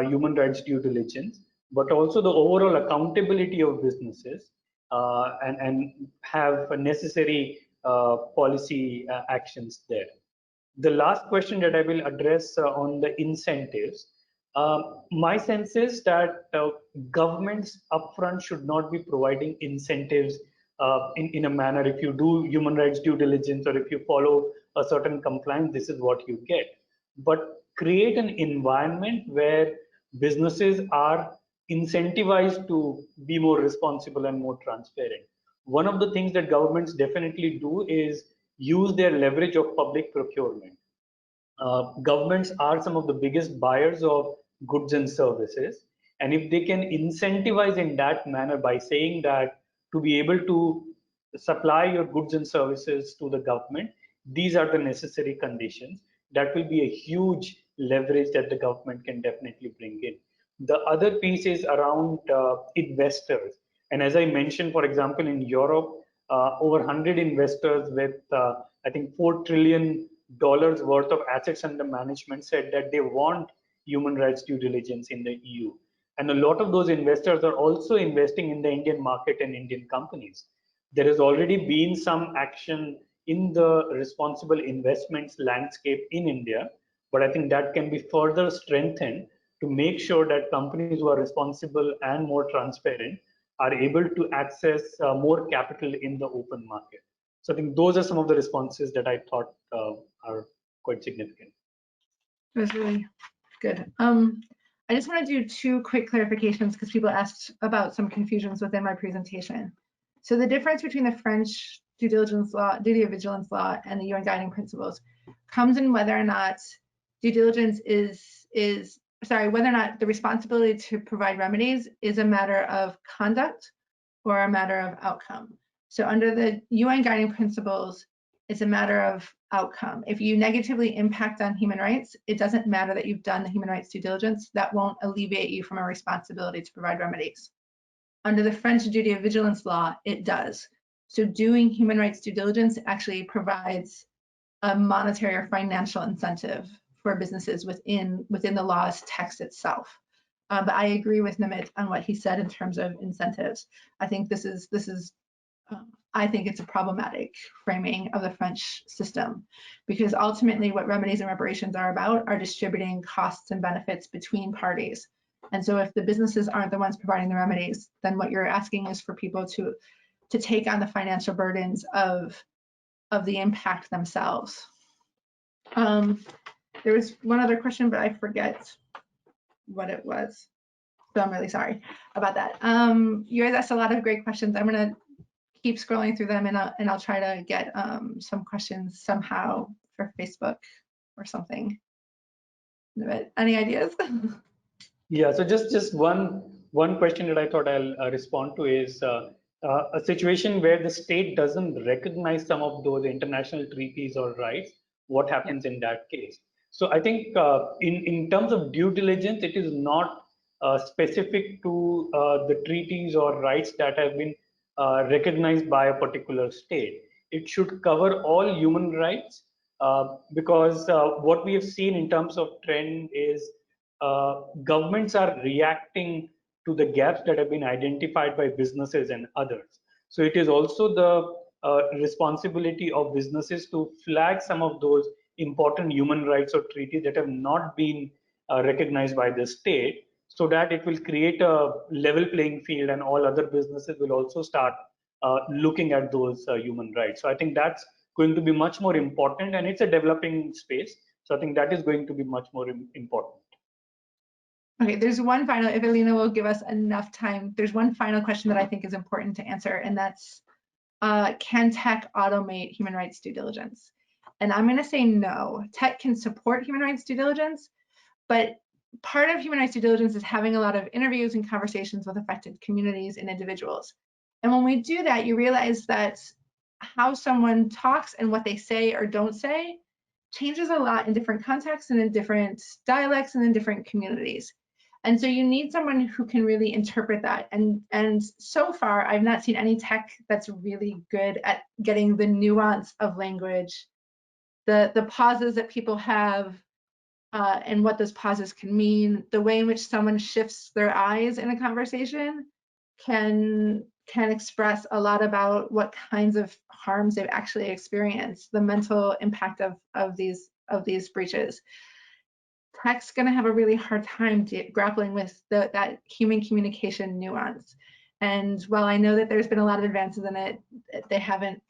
human rights due diligence, but also the overall accountability of businesses and have necessary policy actions there. The last question that I will address on the incentives. My sense is that governments upfront should not be providing incentives in a manner. If you do human rights due diligence or if you follow a certain compliance, this is what you get. But create an environment where businesses are incentivized to be more responsible and more transparent. One of the things that governments definitely do is use their leverage of public procurement. Governments are some of the biggest buyers of goods and services. And if they can incentivize in that manner by saying that to be able to supply your goods and services to the government, these are the necessary conditions, that will be a huge leverage that the government can definitely bring in. The other piece is around investors. And as I mentioned, for example, in Europe, over 100 investors with, I think, $4 trillion worth of assets under management said that they want human rights due diligence in the EU. And a lot of those investors are also investing in the Indian market and Indian companies. There has already been some action in the responsible investments landscape in India, but I think that can be further strengthened to make sure that companies who are responsible and more transparent are able to access more capital in the open market. So I think those are some of the responses that I thought are quite significant. It was really good. I just want to do two quick clarifications because people asked about some confusions within my presentation. So the difference between the French due diligence law, duty of vigilance law, and the UN guiding principles comes in whether or not due diligence whether or not the responsibility to provide remedies is a matter of conduct or a matter of outcome. So under the UN guiding principles, it's a matter of outcome. If you negatively impact on human rights, it doesn't matter that you've done the human rights due diligence. That won't alleviate you from a responsibility to provide remedies. Under the French duty of vigilance law, it does. So doing human rights due diligence actually provides a monetary or financial incentive for businesses within the law's text itself. But I agree with NAMIT on what he said in terms of incentives. I think I think it's a problematic framing of the French system, because ultimately what remedies and reparations are about are distributing costs and benefits between parties. And so if the businesses aren't the ones providing the remedies, then what you're asking is for people to take on the financial burdens of the impact themselves. There was one other question, but I forget what it was. So I'm really sorry about that. You guys asked a lot of great questions. I'm gonna keep scrolling through them, and I'll try to get some questions somehow for Facebook or something. But any ideas? Yeah, so just one question that I thought I'll respond to is a situation where the state doesn't recognize some of those international treaties or rights. What happens in that case? So I think in terms of due diligence, it is not specific to the treaties or rights that have been recognized by a particular state. It should cover all human rights because what we have seen in terms of trend is governments are reacting to the gaps that have been identified by businesses and others. So it is also the responsibility of businesses to flag some of those important human rights or treaties that have not been recognized by the state, so that it will create a level playing field and all other businesses will also start looking at those human rights. So I think that's going to be much more important, and it's a developing space. So I think that is going to be much more important. Okay, there's one final, if Alina will give us enough time, there's one final question that I think is important to answer, and that's, can tech automate human rights due diligence? And I'm gonna say no. Tech can support human rights due diligence, but part of human rights due diligence is having a lot of interviews and conversations with affected communities and individuals. And when we do that, you realize that how someone talks and what they say or don't say changes a lot in different contexts and in different dialects and in different communities. And so you need someone who can really interpret that. And so far, I've not seen any tech that's really good at getting the nuance of language, the pauses that people have, and what those pauses can mean, the way in which someone shifts their eyes in a conversation can express a lot about what kinds of harms they've actually experienced, the mental impact of these breaches. Tech's going to have a really hard time grappling with that human communication nuance. And while I know that there's been a lot of advances in it, they haven't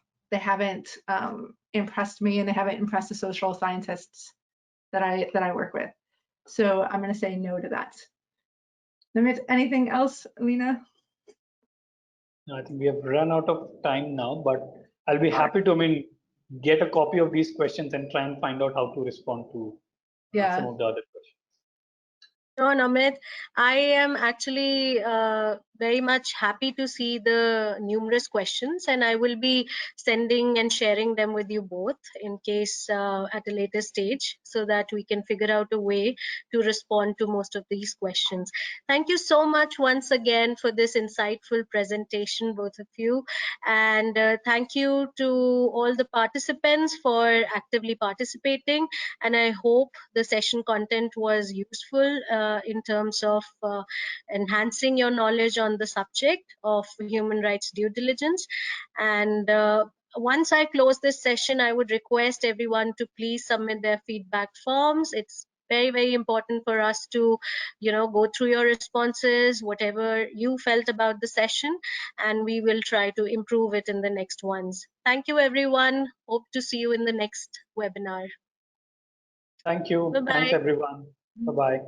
impressed me, and they haven't impressed the social scientists that I work with. So I'm going to say no to that. Anything else, Alina? I think we have run out of time now, but I'll be happy to, get a copy of these questions and try and find out how to respond to some of the other questions. No, Namit, I am actually very much happy to see the numerous questions, and I will be sending and sharing them with you both in case at a later stage, so that we can figure out a way to respond to most of these questions. Thank you so much once again for this insightful presentation, both of you, and thank you to all the participants for actively participating, and I hope the session content was useful in terms of enhancing your knowledge on the subject of human rights due diligence. And once I close this session, I would request everyone to please submit their feedback forms. It's very, very important for us to, go through your responses, whatever you felt about the session, and we will try to improve it in the next ones. Thank you, everyone. Hope to see you in the next webinar. Thank you. Bye-bye. Thanks, everyone. Bye-bye.